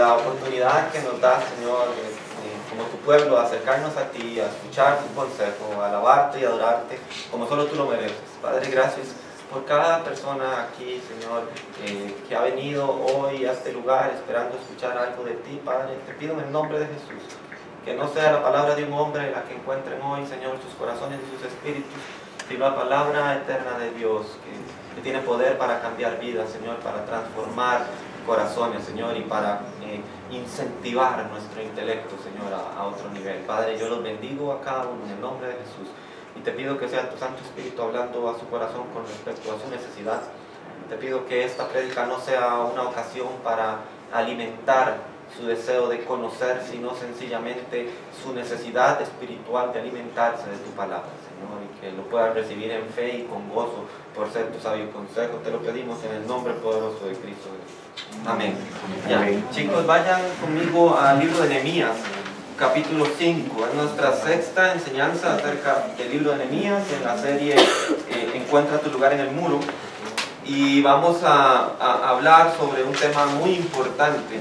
la oportunidad que nos das, Señor, como tu pueblo, a acercarnos a ti, a escuchar tu consejo, a alabarte y adorarte como solo tú lo mereces. Padre, gracias por cada persona aquí, Señor, que ha venido hoy a este lugar esperando escuchar algo de ti. Padre, te pido en el nombre de Jesús que no sea la palabra de un hombre la que encuentren hoy, Señor, sus corazones y sus espíritus, sino la palabra eterna de Dios que tiene poder para cambiar vidas, Señor, para transformar corazones, Señor, y para incentivar nuestro intelecto, Señor, a otro nivel. Padre, yo los bendigo a cada uno en el nombre de Jesús y te pido que sea tu Santo Espíritu hablando a su corazón con respecto a su necesidad. Te pido que esta prédica no sea una ocasión para alimentar su deseo de conocer, sino sencillamente su necesidad espiritual de alimentarse de tu palabra, Señor, y que lo puedan recibir en fe y con gozo por ser tu sabio consejo. Te lo pedimos en el nombre poderoso de Cristo. Amén. Ya, chicos, vayan conmigo al libro de Nehemías, capítulo 5. Es nuestra sexta enseñanza acerca del libro de Nehemías en la serie Encuentra tu lugar en el muro. Y vamos a hablar sobre un tema muy importante.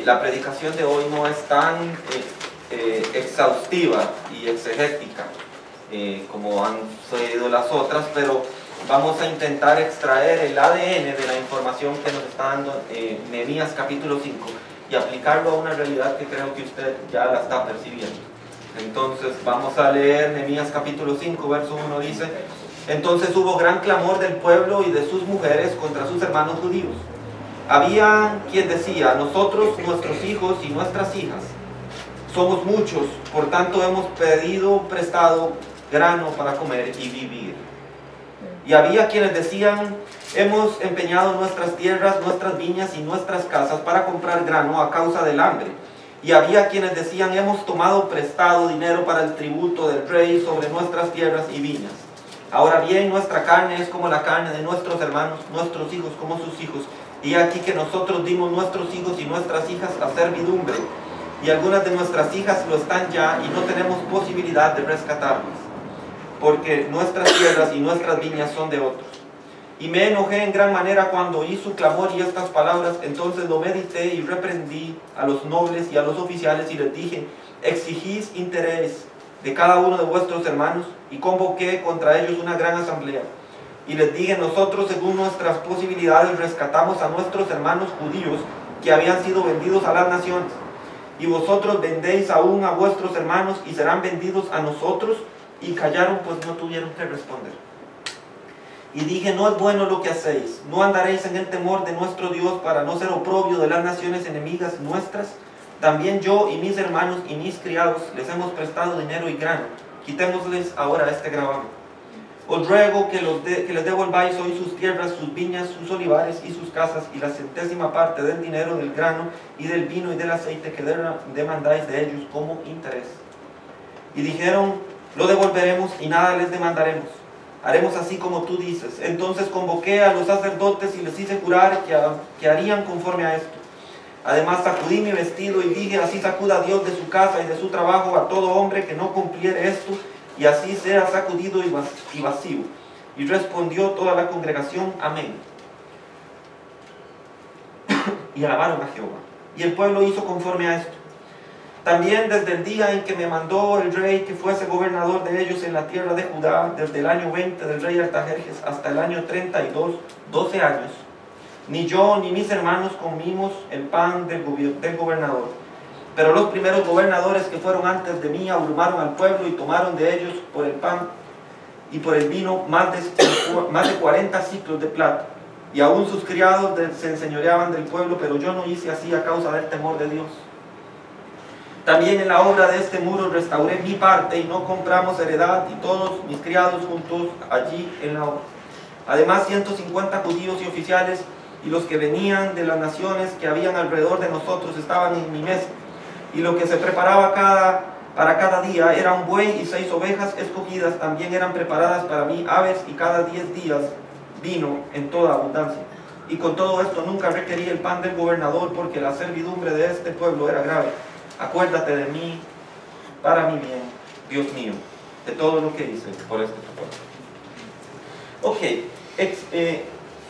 La predicación de hoy no es tan exhaustiva y exegética como han sido las otras, pero vamos a intentar extraer el ADN de la información que nos está dando Nehemías capítulo 5 y aplicarlo a una realidad que creo que usted ya la está percibiendo. Entonces vamos a leer Nehemías capítulo 5, verso 1, dice: entonces hubo gran clamor del pueblo y de sus mujeres contra sus hermanos judíos. Había quien decía: nosotros, nuestros hijos y nuestras hijas, somos muchos, por tanto hemos pedido prestado grano para comer y vivir. Y había quienes decían: hemos empeñado nuestras tierras, nuestras viñas y nuestras casas para comprar grano a causa del hambre. Y había quienes decían: hemos tomado prestado dinero para el tributo del rey sobre nuestras tierras y viñas. Ahora bien, nuestra carne es como la carne de nuestros hermanos, nuestros hijos como sus hijos. Y aquí que nosotros dimos nuestros hijos y nuestras hijas a servidumbre, y algunas de nuestras hijas lo están ya, y no tenemos posibilidad de rescatarlas, porque nuestras tierras y nuestras viñas son de otros. Y me enojé en gran manera cuando oí su clamor y estas palabras. Entonces lo medité y reprendí a los nobles y a los oficiales y les dije: exigís interés de cada uno de vuestros hermanos. Y convoqué contra ellos una gran asamblea. Y les dije: nosotros, según nuestras posibilidades, rescatamos a nuestros hermanos judíos que habían sido vendidos a las naciones. Y vosotros vendéis aún a vuestros hermanos y serán vendidos a nosotros. Y callaron, pues no tuvieron que responder. Y dije: no es bueno lo que hacéis. No andaréis en el temor de nuestro Dios para no ser oprobio de las naciones enemigas nuestras. También yo y mis hermanos y mis criados les hemos prestado dinero y grano. Quitémosles ahora este gravamen. Os ruego que les devolváis hoy sus tierras, sus viñas, sus olivares y sus casas, y la 100ª parte del dinero, del grano y del vino y del aceite que demandáis de ellos como interés. Y dijeron: lo devolveremos y nada les demandaremos. Haremos así como tú dices. Entonces convoqué a los sacerdotes y les hice jurar que harían conforme a esto. Además sacudí mi vestido y dije: así sacuda Dios de su casa y de su trabajo a todo hombre que no cumpliere esto, y así sea sacudido y vacío. Y respondió toda la congregación: amén. Y alabaron a Jehová. Y el pueblo hizo conforme a esto. También desde el día en que me mandó el rey que fuese gobernador de ellos en la tierra de Judá, desde el año 20 del rey Artajerjes hasta el año 32, 12 años, ni yo ni mis hermanos comimos el pan del gobernador. Pero los primeros gobernadores que fueron antes de mí abrumaron al pueblo y tomaron de ellos por el pan y por el vino más de 40 ciclos de plata. Y aún sus criados se enseñoreaban del pueblo, pero yo no hice así a causa del temor de Dios. También en la obra de este muro restauré mi parte y no compramos heredad, y todos mis criados juntos allí en la obra. Además 150 judíos y oficiales y los que venían de las naciones que habían alrededor de nosotros estaban en mi mesa. Y lo que se preparaba para cada día era un buey y 6 ovejas escogidas. También eran preparadas para mí aves y cada 10 días vino en toda abundancia. Y con todo esto nunca requerí el pan del gobernador, porque la servidumbre de este pueblo era grave. Acuérdate de mí para mi bien, Dios mío, de todo lo que hice por este pueblo. Ok,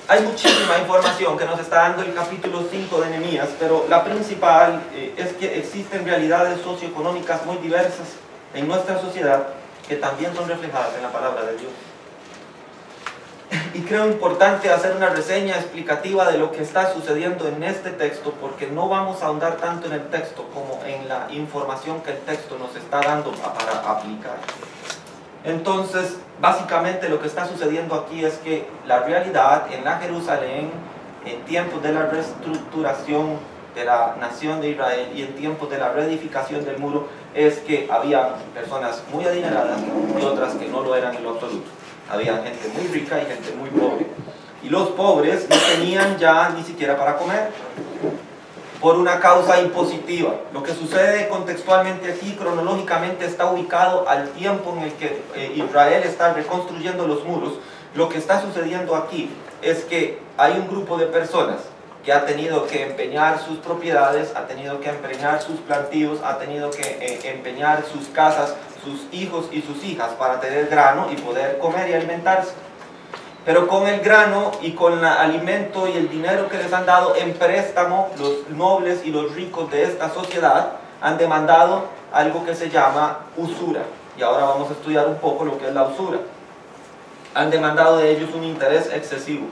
Hay muchísima información que nos está dando el capítulo 5 de Nehemías, pero la principal es que existen realidades socioeconómicas muy diversas en nuestra sociedad que también son reflejadas en la palabra de Dios. Y creo importante hacer una reseña explicativa de lo que está sucediendo en este texto, porque no vamos a ahondar tanto en el texto como en la información que el texto nos está dando para aplicar. Entonces, básicamente lo que está sucediendo aquí es que la realidad en la Jerusalén, en tiempos de la reestructuración de la nación de Israel y en tiempos de la reedificación del muro, es que había personas muy adineradas y otras que no lo eran en lo absoluto. Había gente muy rica y gente muy pobre. Y los pobres no tenían ya ni siquiera para comer, por una causa impositiva. Lo que sucede contextualmente aquí, cronológicamente, está ubicado al tiempo en el que Israel está reconstruyendo los muros. Lo que está sucediendo aquí es que hay un grupo de personas que ha tenido que empeñar sus propiedades, ha tenido que empeñar sus plantíos, ha tenido que empeñar sus casas, sus hijos y sus hijas para tener grano y poder comer y alimentarse. Pero con el grano y con el alimento y el dinero que les han dado en préstamo, los nobles y los ricos de esta sociedad han demandado algo que se llama usura. Y ahora vamos a estudiar un poco lo que es la usura. Han demandado de ellos un interés excesivo.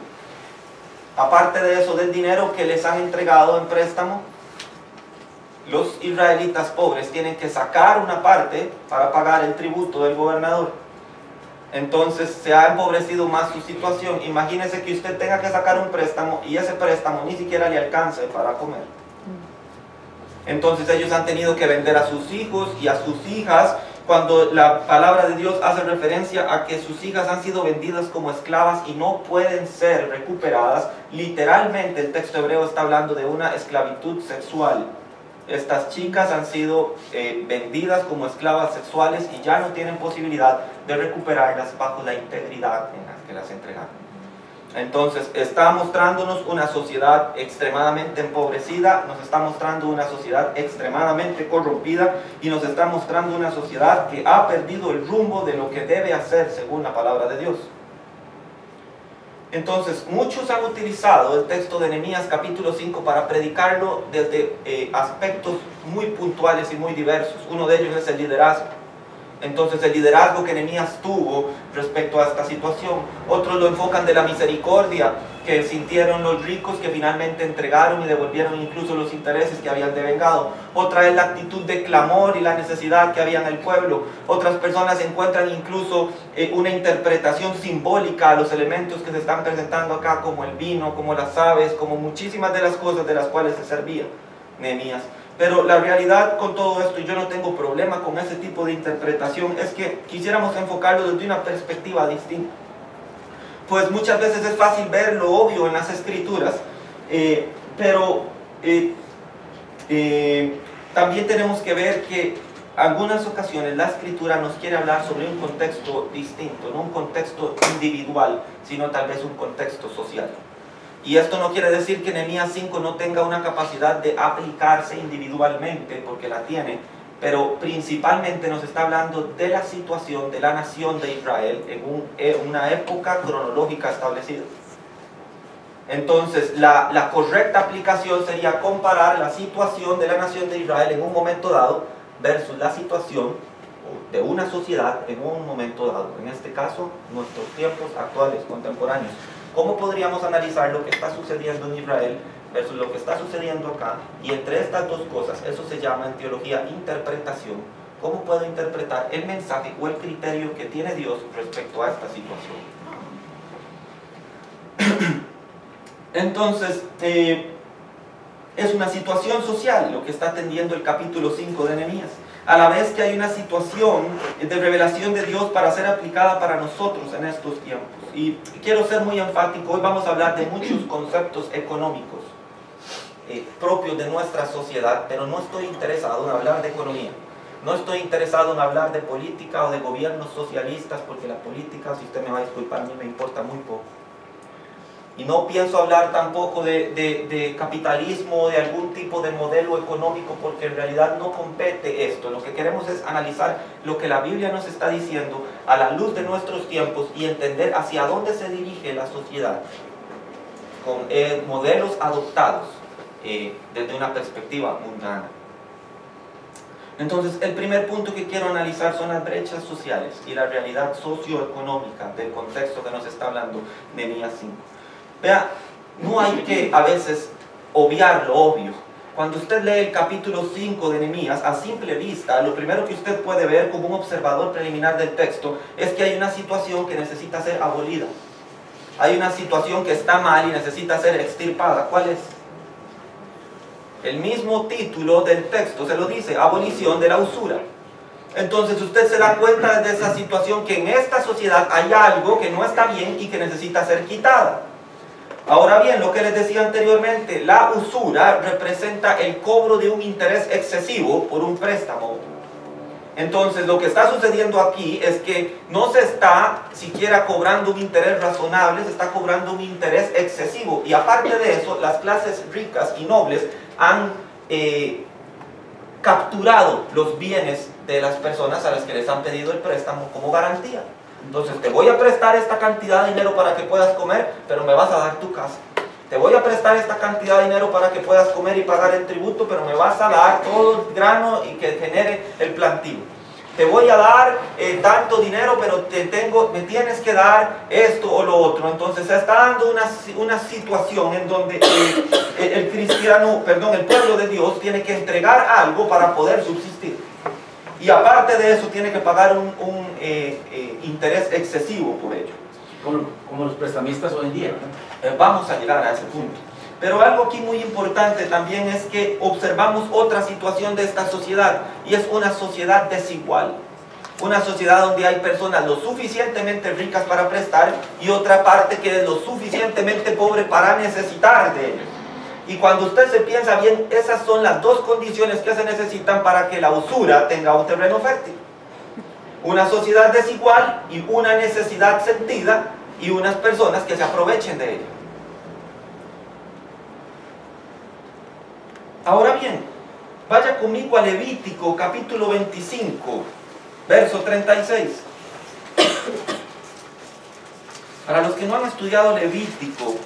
Aparte de eso, del dinero que les han entregado en préstamo, los israelitas pobres tienen que sacar una parte para pagar el tributo del gobernador. Entonces se ha empobrecido más su situación. Imagínese que usted tenga que sacar un préstamo y ese préstamo ni siquiera le alcance para comer. Entonces ellos han tenido que vender a sus hijos y a sus hijas, cuando la palabra de Dios hace referencia a que sus hijas han sido vendidas como esclavas y no pueden ser recuperadas. Literalmente el texto hebreo está hablando de una esclavitud sexual. Estas chicas han sido vendidas como esclavas sexuales y ya no tienen posibilidad de recuperarlas bajo la integridad en la que las entregaron. Entonces está mostrándonos una sociedad extremadamente empobrecida, nos está mostrando una sociedad extremadamente corrompida y nos está mostrando una sociedad que ha perdido el rumbo de lo que debe hacer según la palabra de Dios. Entonces, muchos han utilizado el texto de Nehemías capítulo 5 para predicarlo desde aspectos muy puntuales y muy diversos. Uno de ellos es el liderazgo. Entonces, el liderazgo que Nehemías tuvo respecto a esta situación. Otros lo enfocan de la misericordia que sintieron los ricos, que finalmente entregaron y devolvieron incluso los intereses que habían devengado. Otra es la actitud de clamor y la necesidad que había en el pueblo. Otras personas encuentran incluso una interpretación simbólica a los elementos que se están presentando acá, como el vino, como las aves, como muchísimas de las cosas de las cuales se servía Nehemías. Pero la realidad con todo esto, y yo no tengo problema con ese tipo de interpretación, es que quisiéramos enfocarlo desde una perspectiva distinta. Pues muchas veces es fácil ver lo obvio en las escrituras, pero también tenemos que ver que en algunas ocasiones la escritura nos quiere hablar sobre un contexto distinto, no un contexto individual, sino tal vez un contexto social. Y esto no quiere decir que Nehemías 5 no tenga una capacidad de aplicarse individualmente, porque la tiene, pero principalmente nos está hablando de la situación de la nación de Israel en una época cronológica establecida. Entonces, la correcta aplicación sería comparar la situación de la nación de Israel en un momento dado versus la situación de una sociedad en un momento dado. En este caso, nuestros tiempos actuales, contemporáneos. ¿Cómo podríamos analizar lo que está sucediendo en Israel versus lo que está sucediendo acá? Y entre estas dos cosas, eso se llama en teología interpretación. ¿Cómo puedo interpretar el mensaje o el criterio que tiene Dios respecto a esta situación? Entonces, es una situación social lo que está atendiendo el capítulo 5 de Nehemías. A la vez que hay una situación de revelación de Dios para ser aplicada para nosotros en estos tiempos. Y quiero ser muy enfático, hoy vamos a hablar de muchos conceptos económicos propios de nuestra sociedad, pero no estoy interesado en hablar de economía. No estoy interesado en hablar de política o de gobiernos socialistas, porque la política, si usted me va a disculpar, a mí me importa muy poco. Y no pienso hablar tampoco de capitalismo o de algún tipo de modelo económico, porque en realidad no compete esto. Lo que queremos es analizar lo que la Biblia nos está diciendo a la luz de nuestros tiempos y entender hacia dónde se dirige la sociedad. con modelos adoptados desde una perspectiva mundana. Entonces, el primer punto que quiero analizar son las brechas sociales y la realidad socioeconómica del contexto que nos está hablando Nehemías 5. Vea, no hay que a veces obviar lo obvio. Cuando usted lee el capítulo 5 de Nehemías, a simple vista, lo primero que usted puede ver como un observador preliminar del texto es que hay una situación que necesita ser abolida. Hay una situación que está mal y necesita ser extirpada. ¿Cuál es? El mismo título del texto se lo dice, abolición de la usura. Entonces usted se da cuenta de esa situación, que en esta sociedad hay algo que no está bien y que necesita ser quitada. Ahora bien, lo que les decía anteriormente, la usura representa el cobro de un interés excesivo por un préstamo. Entonces lo que está sucediendo aquí es que no se está siquiera cobrando un interés razonable, se está cobrando un interés excesivo. Y aparte de eso, las clases ricas y nobles han capturado los bienes de las personas a las que les han pedido el préstamo como garantía. Entonces, te voy a prestar esta cantidad de dinero para que puedas comer, pero me vas a dar tu casa. Te voy a prestar esta cantidad de dinero para que puedas comer y pagar el tributo, pero me vas a dar todo el grano y que genere el plantío. Te voy a dar tanto dinero, pero me tienes que dar esto o lo otro. Entonces se está dando una situación en donde el pueblo de Dios tiene que entregar algo para poder subsistir. Y aparte de eso tiene que pagar un interés excesivo por ello. Como los prestamistas hoy en día, ¿no? Vamos a llegar a ese punto. Pero algo aquí muy importante también es que observamos otra situación de esta sociedad, y es una sociedad desigual. Una sociedad donde hay personas lo suficientemente ricas para prestar y otra parte que es lo suficientemente pobre para necesitar de ellos. Y cuando usted se piensa bien, esas son las dos condiciones que se necesitan para que la usura tenga un terreno fértil. Una sociedad desigual y una necesidad sentida y unas personas que se aprovechen de ella. Ahora bien, vaya conmigo a Levítico capítulo 25, verso 36. Para los que no han estudiado Levítico,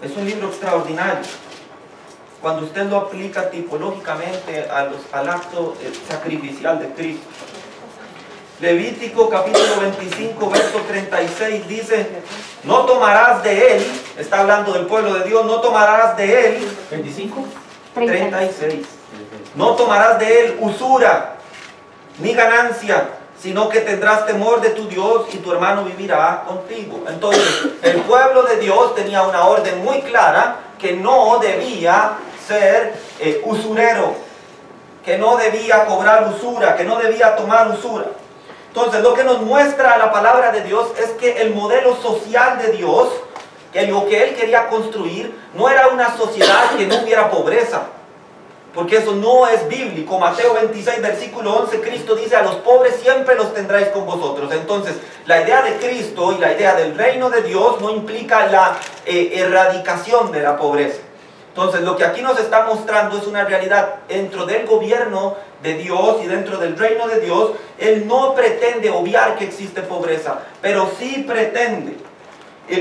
es un libro extraordinario. Cuando usted lo aplica tipológicamente al acto sacrificial de Cristo. Levítico capítulo 25, verso 36 dice: no tomarás de él, está hablando del pueblo de Dios, no tomarás de él, 25, 36, no tomarás de él usura, ni ganancia, sino que tendrás temor de tu Dios y tu hermano vivirá contigo. Entonces, el pueblo de Dios tenía una orden muy clara que no debía ser usurero, que no debía cobrar usura, que no debía tomar usura. Entonces, lo que nos muestra la palabra de Dios es que el modelo social de Dios, que lo que Él quería construir, no era una sociedad que no hubiera pobreza, porque eso no es bíblico. Mateo 26, versículo 11, Cristo dice: a los pobres siempre los tendráis con vosotros. Entonces, la idea de Cristo y la idea del reino de Dios no implica la erradicación de la pobreza. Entonces, lo que aquí nos está mostrando es una realidad dentro del gobierno de Dios y dentro del reino de Dios. Él no pretende obviar que existe pobreza, pero sí pretende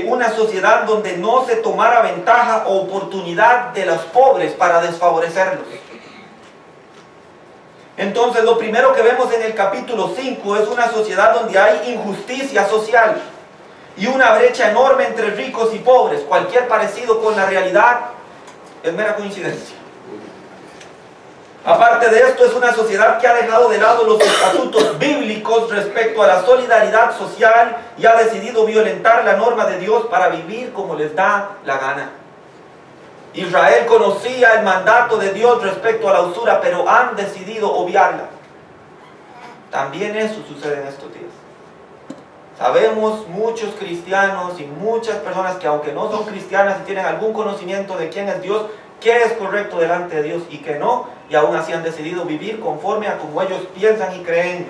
una sociedad donde no se tomara ventaja o oportunidad de los pobres para desfavorecerlos. Entonces, lo primero que vemos en el capítulo 5 es una sociedad donde hay injusticia social y una brecha enorme entre ricos y pobres. Cualquier parecido con la realidad es mera coincidencia. Aparte de esto, es una sociedad que ha dejado de lado los estatutos bíblicos respecto a la solidaridad social y ha decidido violentar la norma de Dios para vivir como les da la gana. Israel conocía el mandato de Dios respecto a la usura, pero han decidido obviarla. También eso sucede en estos días. Sabemos muchos cristianos y muchas personas que, aunque no son cristianas y tienen algún conocimiento de quién es Dios, qué es correcto delante de Dios y qué no, y aún así han decidido vivir conforme a como ellos piensan y creen.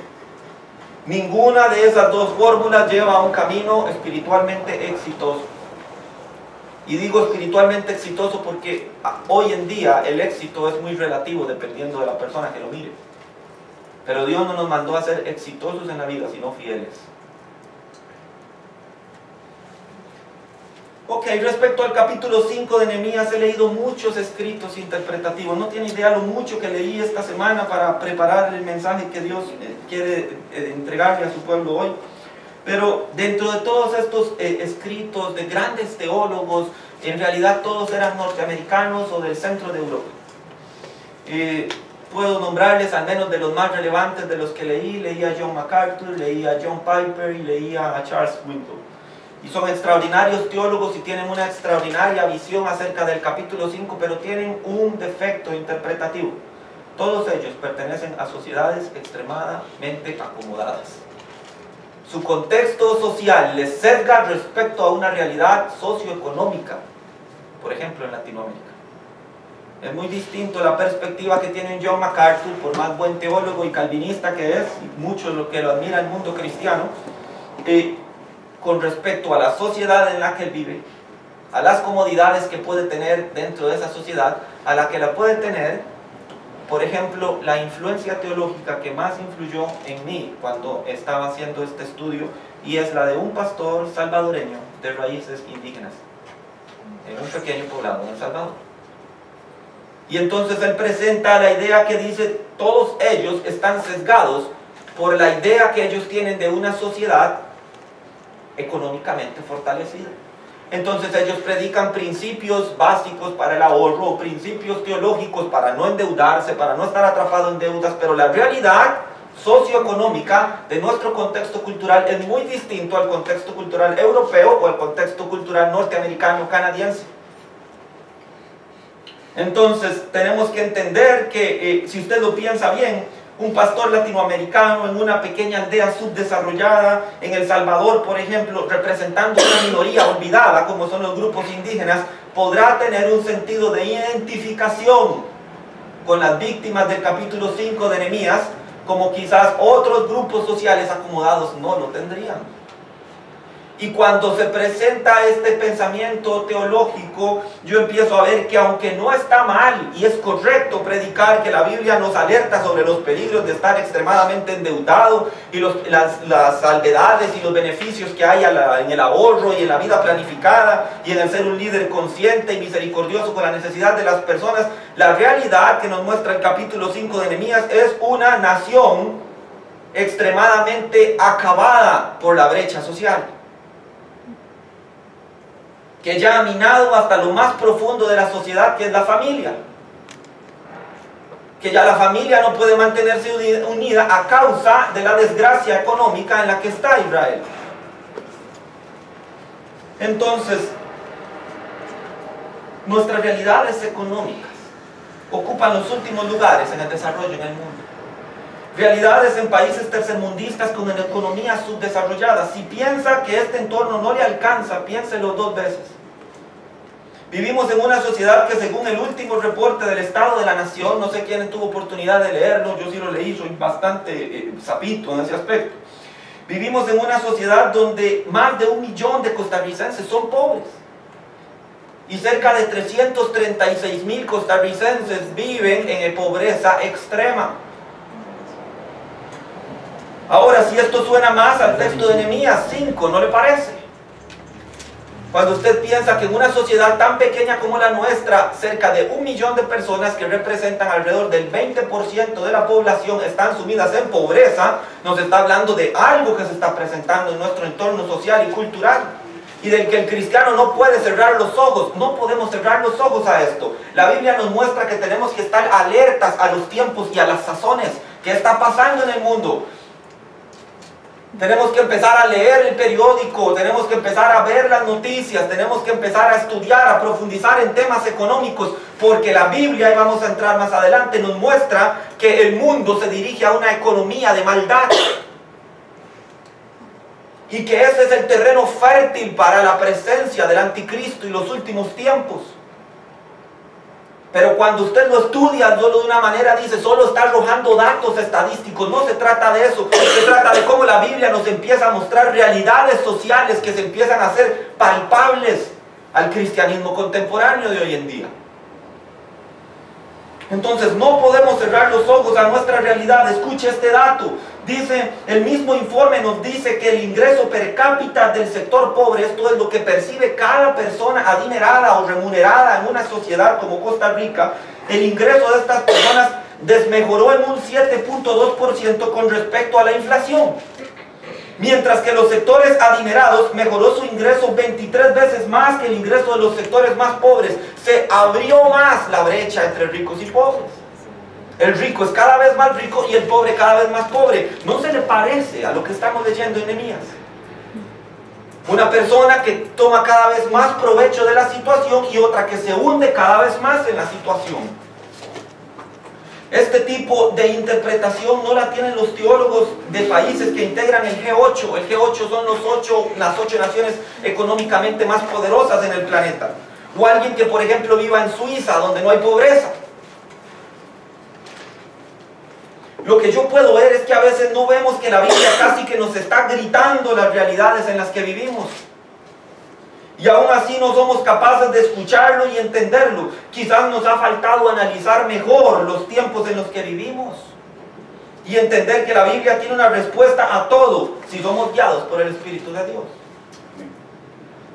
Ninguna de esas dos fórmulas lleva a un camino espiritualmente exitoso. Y digo espiritualmente exitoso porque hoy en día el éxito es muy relativo dependiendo de la persona que lo mire. Pero Dios no nos mandó a ser exitosos en la vida, sino fieles. Ok, respecto al capítulo 5 de Nehemías, he leído muchos escritos interpretativos. No tiene idea lo mucho que leí esta semana para preparar el mensaje que Dios quiere entregarle a su pueblo hoy. Pero dentro de todos estos escritos de grandes teólogos, en realidad todos eran norteamericanos o del centro de Europa. Puedo nombrarles al menos de los más relevantes de los que leí. Leí a John MacArthur, leí a John Piper y leí a Charles Swindoll. Y son extraordinarios teólogos y tienen una extraordinaria visión acerca del capítulo 5, pero tienen un defecto interpretativo. Todos ellos pertenecen a sociedades extremadamente acomodadas. Su contexto social les sesga respecto a una realidad socioeconómica, por ejemplo en Latinoamérica. Es muy distinto la perspectiva que tiene John MacArthur, por más buen teólogo y calvinista que es, y mucho lo que lo admira el mundo cristiano, con respecto a la sociedad en la que él vive, a las comodidades que puede tener dentro de esa sociedad, a la que la puede tener, por ejemplo, la influencia teológica que más influyó en mí cuando estaba haciendo este estudio, y es la de un pastor salvadoreño de raíces indígenas, en un pequeño poblado en El Salvador. Y entonces él presenta la idea que dice, todos ellos están sesgados por la idea que ellos tienen de una sociedad económicamente fortalecida. Entonces ellos predican principios básicos para el ahorro, principios teológicos para no endeudarse, para no estar atrapado en deudas, pero la realidad socioeconómica de nuestro contexto cultural es muy distinto al contexto cultural europeo o al contexto cultural norteamericano, canadiense. Entonces tenemos que entender que si usted lo piensa bien, un pastor latinoamericano en una pequeña aldea subdesarrollada, en El Salvador, por ejemplo, representando una minoría olvidada, como son los grupos indígenas, podrá tener un sentido de identificación con las víctimas del capítulo 5 de Nehemías, como quizás otros grupos sociales acomodados no lo tendrían. Y cuando se presenta este pensamiento teológico, yo empiezo a ver que aunque no está mal y es correcto predicar que la Biblia nos alerta sobre los peligros de estar extremadamente endeudado y las salvedades y los beneficios que hay en el ahorro y en la vida planificada y en el ser un líder consciente y misericordioso con la necesidad de las personas, la realidad que nos muestra el capítulo 5 de Nehemías es una nación extremadamente acabada por la brecha social, que ya ha minado hasta lo más profundo de la sociedad, que es la familia. Que ya la familia no puede mantenerse unida a causa de la desgracia económica en la que está Israel. Entonces, nuestras realidades económicas ocupan los últimos lugares en el desarrollo en el mundo. Realidades en países tercermundistas con una economía subdesarrollada. Si piensa que este entorno no le alcanza, piénselo dos veces. Vivimos en una sociedad que, según el último reporte del Estado de la Nación, no sé quién tuvo oportunidad de leerlo, yo sí lo leí, soy bastante sapito en ese aspecto. Vivimos en una sociedad donde más de 1 millón de costarricenses son pobres. Y cerca de 336,000 costarricenses viven en pobreza extrema. Ahora, si esto suena más al texto de Nehemías 5, ¿no le parece? Cuando usted piensa que en una sociedad tan pequeña como la nuestra, cerca de 1 millón de personas que representan alrededor del 20% de la población están sumidas en pobreza, nos está hablando de algo que se está presentando en nuestro entorno social y cultural, y del que el cristiano no puede cerrar los ojos. No podemos cerrar los ojos a esto. La Biblia nos muestra que tenemos que estar alertas a los tiempos y a las sazones. ¿Qué está pasando en el mundo? Tenemos que empezar a leer el periódico, tenemos que empezar a ver las noticias, tenemos que empezar a estudiar, a profundizar en temas económicos, porque la Biblia, y vamos a entrar más adelante, nos muestra que el mundo se dirige a una economía de maldad. Y que ese es el terreno fértil para la presencia del anticristo y los últimos tiempos. Pero cuando usted lo estudia solo de una manera, dice, solo está arrojando datos estadísticos. No se trata de eso, se trata de cómo la Biblia nos empieza a mostrar realidades sociales que se empiezan a hacer palpables al cristianismo contemporáneo de hoy en día. Entonces no podemos cerrar los ojos a nuestra realidad. Escuche este dato. Dice, el mismo informe nos dice que el ingreso per cápita del sector pobre, esto es lo que percibe cada persona adinerada o remunerada en una sociedad como Costa Rica, el ingreso de estas personas desmejoró en un 7.2% con respecto a la inflación. Mientras que los sectores adinerados mejoró su ingreso 23 veces más que el ingreso de los sectores más pobres. Se abrió más la brecha entre ricos y pobres. El rico es cada vez más rico y el pobre cada vez más pobre. ¿No se le parece a lo que estamos leyendo en Nehemías? Una persona que toma cada vez más provecho de la situación y otra que se hunde cada vez más en la situación. Este tipo de interpretación no la tienen los teólogos de países que integran el G8. El G8 son las 8 naciones económicamente más poderosas en el planeta. O alguien que, por ejemplo, viva en Suiza, donde no hay pobreza. Lo que yo puedo ver es que a veces no vemos que la Biblia casi que nos está gritando las realidades en las que vivimos. Y aún así no somos capaces de escucharlo y entenderlo. Quizás nos ha faltado analizar mejor los tiempos en los que vivimos. Y entender que la Biblia tiene una respuesta a todo si somos guiados por el Espíritu de Dios.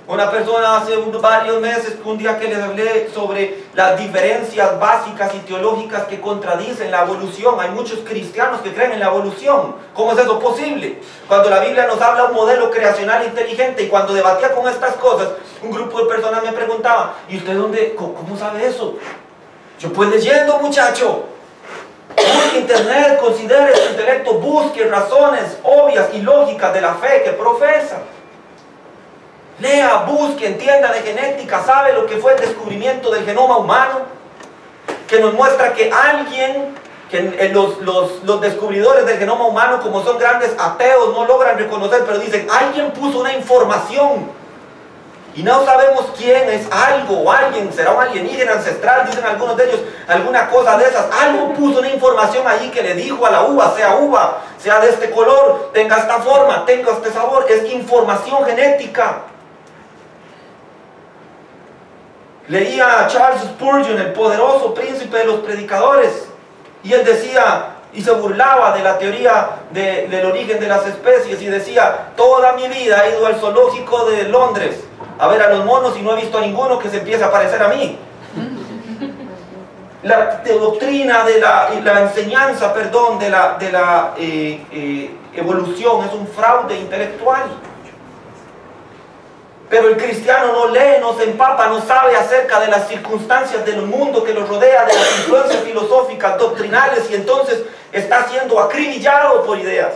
Una persona hace varios meses, un día que les hablé sobre las diferencias básicas y teológicas que contradicen la evolución. Hay muchos cristianos que creen en la evolución. ¿Cómo es eso posible? Cuando la Biblia nos habla de un modelo creacional inteligente, y cuando debatía con estas cosas, un grupo de personas me preguntaba, ¿y usted cómo sabe eso? Yo pues leyendo, muchacho. Busque internet, considere su intelecto, busque razones obvias y lógicas de la fe que profesa. Lea, busque, entienda de genética, sabe lo que fue el descubrimiento del genoma humano, que nos muestra que alguien, que los descubridores del genoma humano, como son grandes ateos, no logran reconocer, pero dicen, alguien puso una información, y no sabemos quién es algo o alguien, será un alienígena ancestral, dicen algunos de ellos, alguna cosa de esas, algo puso una información ahí que le dijo a la uva, sea de este color, tenga esta forma, tenga este sabor, es información genética. Leía a Charles Spurgeon, el poderoso príncipe de los predicadores, y él decía, y se burlaba de la teoría del origen de las especies, y decía, toda mi vida he ido al zoológico de Londres a ver a los monos y no he visto a ninguno que se empiece a parecer a mí. La doctrina de la enseñanza, perdón, de la evolución es un fraude intelectual. Pero el cristiano no lee, no se empapa, no sabe acerca de las circunstancias del mundo que lo rodea, de las influencias filosóficas, doctrinales, y entonces está siendo acribillado por ideas.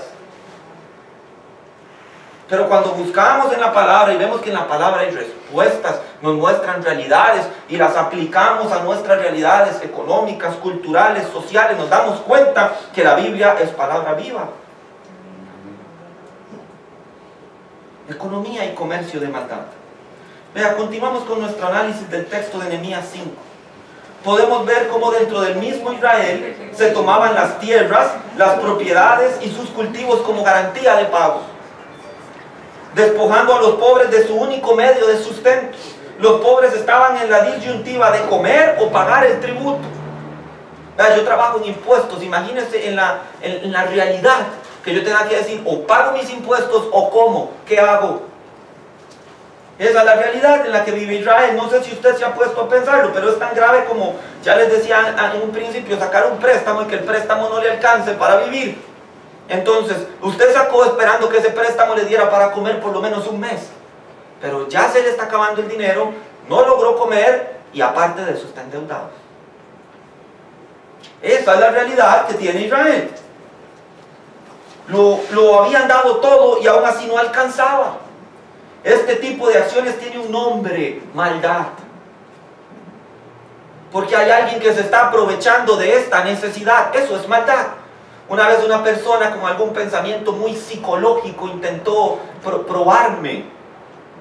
Pero cuando buscamos en la palabra y vemos que en la palabra hay respuestas, nos muestran realidades y las aplicamos a nuestras realidades económicas, culturales, sociales, nos damos cuenta que la Biblia es palabra viva. Economía y comercio de maldad. Vea, continuamos con nuestro análisis del texto de Nehemías 5. Podemos ver cómo dentro del mismo Israel se tomaban las tierras, las propiedades y sus cultivos como garantía de pago, despojando a los pobres de su único medio de sustento. Los pobres estaban en la disyuntiva de comer o pagar el tributo. Vea, yo trabajo en impuestos, imagínense en la realidad que yo tenga que decir, o pago mis impuestos o como, ¿qué hago? Esa es la realidad en la que vive Israel. No sé si usted se ha puesto a pensarlo, pero es tan grave como, ya les decía en un principio, sacar un préstamo y que el préstamo no le alcance para vivir. Entonces, usted sacó esperando que ese préstamo le diera para comer por lo menos un mes, pero ya se le está acabando el dinero, no logró comer y aparte de eso está endeudado. Esa es la realidad que tiene Israel. Lo habían dado todo y aún así no alcanzaba. Este tipo de acciones tiene un nombre: maldad. Porque hay alguien que se está aprovechando de esta necesidad. Eso es maldad. Una vez una persona con algún pensamiento muy psicológico intentó probarme.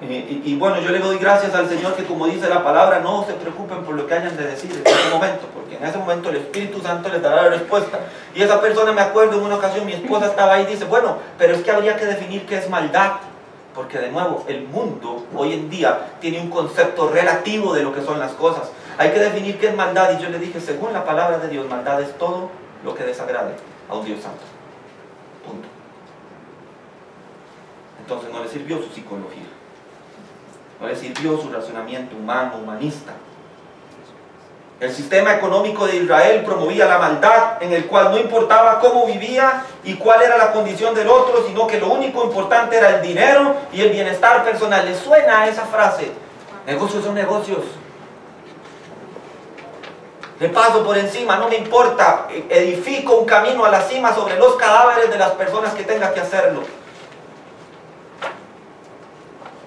Y bueno, yo le doy gracias al Señor que, como dice la palabra, no se preocupen por lo que hayan de decir en ese momento, porque en ese momento el Espíritu Santo les dará la respuesta. Y esa persona, me acuerdo, en una ocasión mi esposa estaba ahí y dice, bueno, pero es que habría que definir qué es maldad, porque de nuevo, el mundo hoy en día tiene un concepto relativo de lo que son las cosas. Hay que definir qué es maldad, y yo le dije, según la palabra de Dios, maldad es todo lo que desagrade a un Dios santo. Punto. Entonces no le sirvió su psicología, no le sirvió su razonamiento humano, humanista. El sistema económico de Israel promovía la maldad, en el cual no importaba cómo vivía y cuál era la condición del otro, sino que lo único importante era el dinero y el bienestar personal. ¿Les suena esa frase? Negocios son negocios. Le paso por encima, no me importa. Edifico un camino a la cima sobre los cadáveres de las personas que tenga que hacerlo.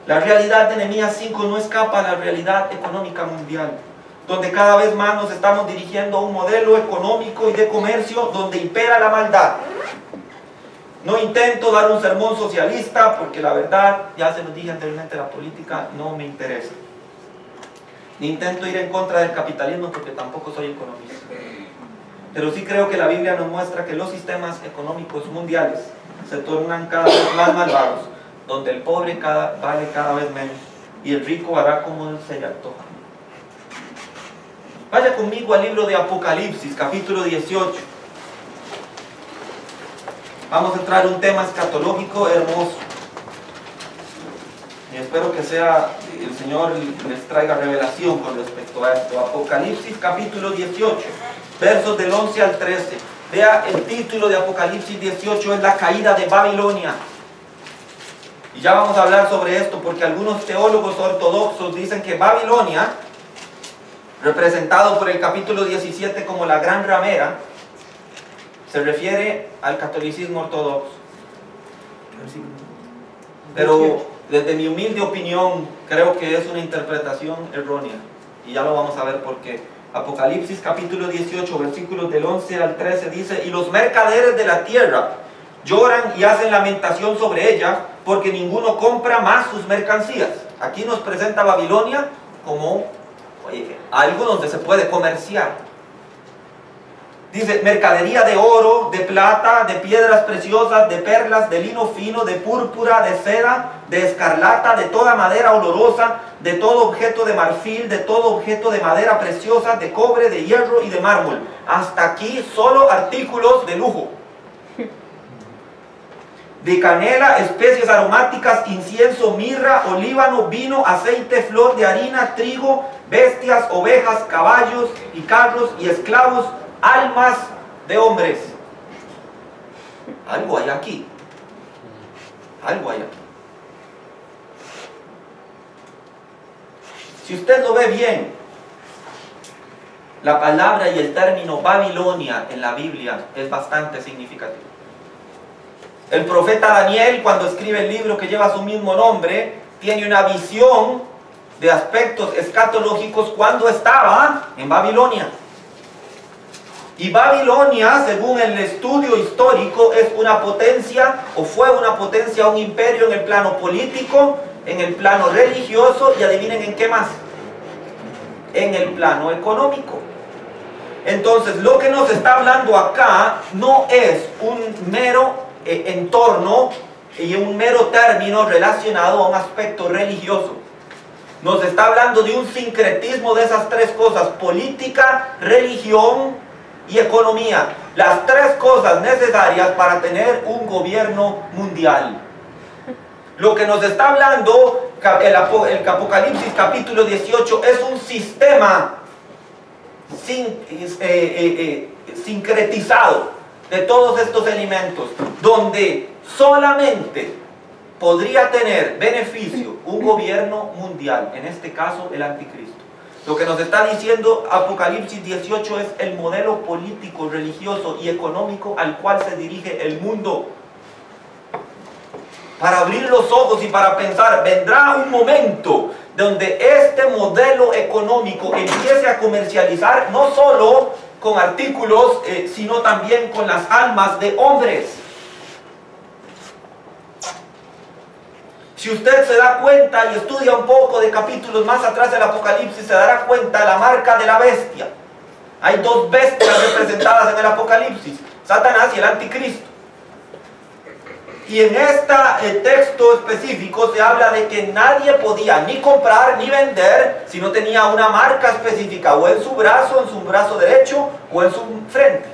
La realidad de Nehemías 5 no escapa a la realidad económica mundial, donde cada vez más nos estamos dirigiendo a un modelo económico y de comercio donde impera la maldad. No intento dar un sermón socialista porque la verdad, ya se los dije anteriormente, la política no me interesa. Ni intento ir en contra del capitalismo porque tampoco soy economista. Pero sí creo que la Biblia nos muestra que los sistemas económicos mundiales se tornan cada vez más malvados, donde el pobre vale cada vez menos y el rico hará como se le antoja. Vaya conmigo al libro de Apocalipsis, capítulo 18. Vamos a entrar en un tema escatológico hermoso. Y espero que el Señor les traiga revelación con respecto a esto. Apocalipsis, capítulo 18, versos del 11 al 13. Vea, el título de Apocalipsis 18 es la caída de Babilonia. Y ya vamos a hablar sobre esto porque algunos teólogos ortodoxos dicen que Babilonia, representado por el capítulo 17 como la gran ramera, se refiere al catolicismo ortodoxo. Pero desde mi humilde opinión creo que es una interpretación errónea y ya lo vamos a ver por qué. Apocalipsis capítulo 18 versículos del 11 al 13 dice: y los mercaderes de la tierra lloran y hacen lamentación sobre ella, porque ninguno compra más sus mercancías. Aquí nos presenta Babilonia como algo donde se puede comerciar. Dice: mercadería de oro, de plata, de piedras preciosas, de perlas, de lino fino, de púrpura, de seda, de escarlata, de toda madera olorosa, de todo objeto de marfil, de todo objeto de madera preciosa, de cobre, de hierro y de mármol. Hasta aquí solo artículos de lujo. De canela, especias aromáticas, incienso, mirra, olíbano, vino, aceite, flor de harina, trigo, bestias, ovejas, caballos y carros y esclavos, almas de hombres. Algo hay aquí. Algo hay aquí. Si usted lo ve bien, la palabra y el término Babilonia en la Biblia es bastante significativo. El profeta Daniel, cuando escribe el libro que lleva su mismo nombre, tiene una visión de aspectos escatológicos cuando estaba en Babilonia. Y Babilonia, según el estudio histórico, es una potencia, o fue una potencia, un imperio en el plano político, en el plano religioso, y adivinen en qué más, en el plano económico. Entonces, lo que nos está hablando acá no es un mero entorno y un mero término relacionado a un aspecto religioso. Nos está hablando de un sincretismo de esas tres cosas: política, religión y economía. Las tres cosas necesarias para tener un gobierno mundial. Lo que nos está hablando el Apocalipsis capítulo 18 es un sistema sincretizado de todos estos elementos, donde solamente podría tener beneficio un gobierno mundial, en este caso el anticristo. Lo que nos está diciendo Apocalipsis 18 es el modelo político, religioso y económico al cual se dirige el mundo. Para abrir los ojos y para pensar, vendrá un momento donde este modelo económico empiece a comercializar no solo con artículos, sino también con las almas de hombres. Si usted se da cuenta y estudia un poco de capítulos más atrás del Apocalipsis, se dará cuenta de la marca de la bestia. Hay dos bestias representadas en el Apocalipsis: Satanás y el anticristo. Y en este texto específico se habla de que nadie podía ni comprar ni vender si no tenía una marca específica, o en su brazo derecho o en su frente.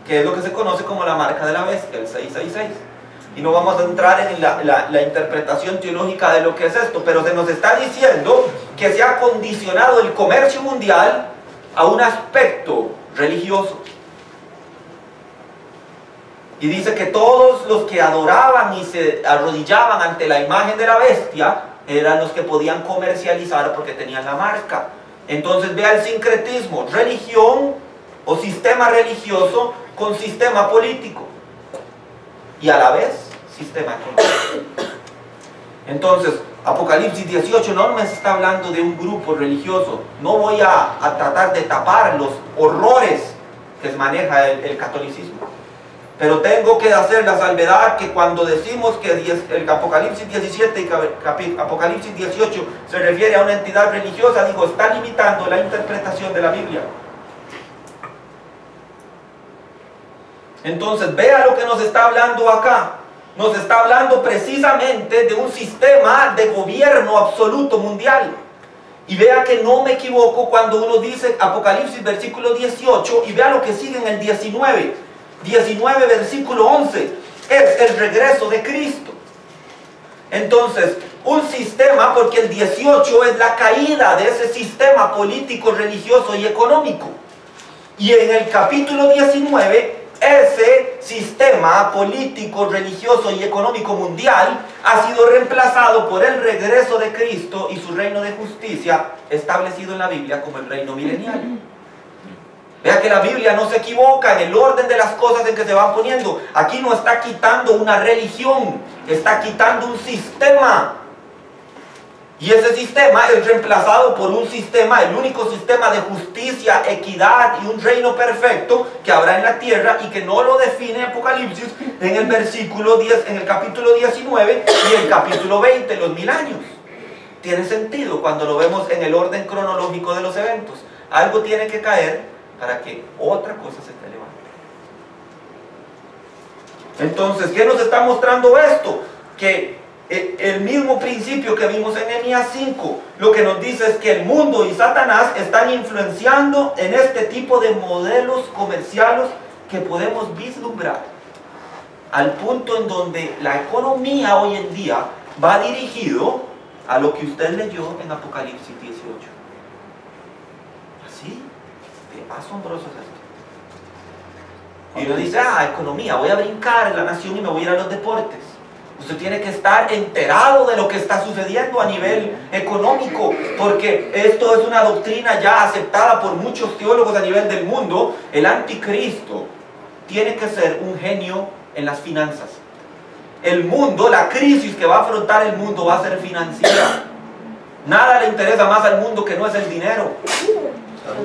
que es lo que se conoce como la marca de la bestia, el 666. Y no vamos a entrar en la interpretación teológica de lo que es esto, pero se nos está diciendo que se ha condicionado el comercio mundial a un aspecto religioso. Y dice que todos los que adoraban y se arrodillaban ante la imagen de la bestia eran los que podían comercializar porque tenían la marca. Entonces vea el sincretismo, religión o sistema religioso con sistema político y a la vez sistema económico. Entonces Apocalipsis 18 no me está hablando de un grupo religioso. No voy a tratar de tapar los horrores que maneja el catolicismo, pero tengo que hacer la salvedad que cuando decimos que el Apocalipsis 17 y Apocalipsis 18 se refiere a una entidad religiosa, digo, está limitando la interpretación de la Biblia. Entonces vea lo que nos está hablando acá. Nos está hablando precisamente de un sistema de gobierno absoluto mundial. Y vea que no me equivoco cuando uno dice Apocalipsis versículo 18 y vea lo que sigue en el 19 versículo 11, es el regreso de Cristo. Entonces, un sistema, porque el 18 es la caída de ese sistema político, religioso y económico. Y en el capítulo 19, ese sistema político, religioso y económico mundial ha sido reemplazado por el regreso de Cristo y su reino de justicia, establecido en la Biblia como el reino milenial. Vea que la Biblia no se equivoca en el orden de las cosas en que se van poniendo. Aquí no está quitando una religión, está quitando un sistema. Y ese sistema es reemplazado por un sistema, el único sistema de justicia, equidad y un reino perfecto que habrá en la tierra y que no lo define Apocalipsis en el versículo 10, en el capítulo 19 y el capítulo 20, los 1000 años. Tiene sentido cuando lo vemos en el orden cronológico de los eventos. Algo tiene que caer para que otra cosa se te levante. Entonces, ¿qué nos está mostrando esto? Que el mismo principio que vimos en Nehemías 5, lo que nos dice es que el mundo y Satanás están influenciando en este tipo de modelos comerciales que podemos vislumbrar, al punto en donde la economía hoy en día va dirigido a lo que usted leyó en Apocalipsis 18. Así. Asombroso es esto. Y uno dice, economía, voy a brincar en la nación y me voy a ir a los deportes. Usted tiene que estar enterado de lo que está sucediendo a nivel económico, porque esto es una doctrina ya aceptada por muchos teólogos a nivel del mundo. El anticristo tiene que ser un genio en las finanzas. El mundo, la crisis que va a afrontar el mundo va a ser financiera. Nada le interesa más al mundo que no es el dinero.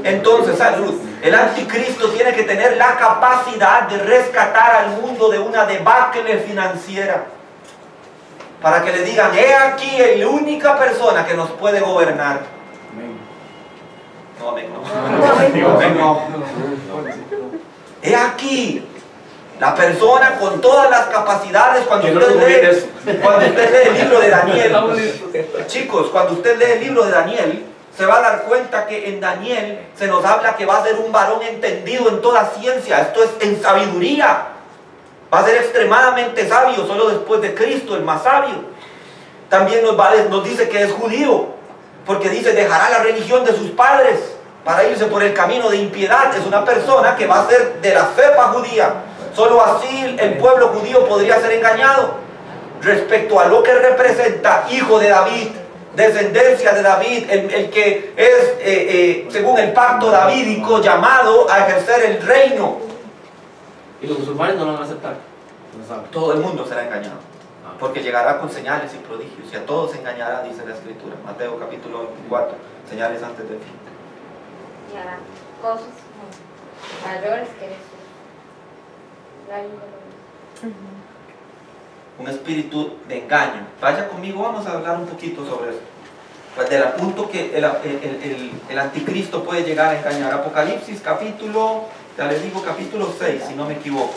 Entonces, salud, el anticristo tiene que tener la capacidad de rescatar al mundo de una debacle financiera, para que le digan, he aquí la única persona que nos puede gobernar. No, amén, no. He aquí la persona con todas las capacidades. Cuando usted lee el libro de Daniel, chicos, cuando usted lee el libro de Daniel, se va a dar cuenta que en Daniel se nos habla que va a ser un varón entendido en toda ciencia. Esto es en sabiduría. Va a ser extremadamente sabio, solo después de Cristo, el más sabio. También nos dice que es judío, porque dice, dejará la religión de sus padres para irse por el camino de impiedad. Es una persona que va a ser de la cepa judía. Solo así el pueblo judío podría ser engañado respecto a lo que representa hijo de David, descendencia de David, el que es, según el pacto davídico, llamado a ejercer el reino. ¿Y los musulmanes no lo van a aceptar? Todo el mundo será engañado, porque llegará con señales y prodigios, y a todos engañará, dice la Escritura, Mateo capítulo 24, señales antes del fin. Y harán cosas mayores que Jesús. Un espíritu de engaño. Vaya conmigo, vamos a hablar un poquito sobre eso. Pues del punto que el anticristo puede llegar a engañar. Apocalipsis capítulo, ya les digo, capítulo 6, si no me equivoco.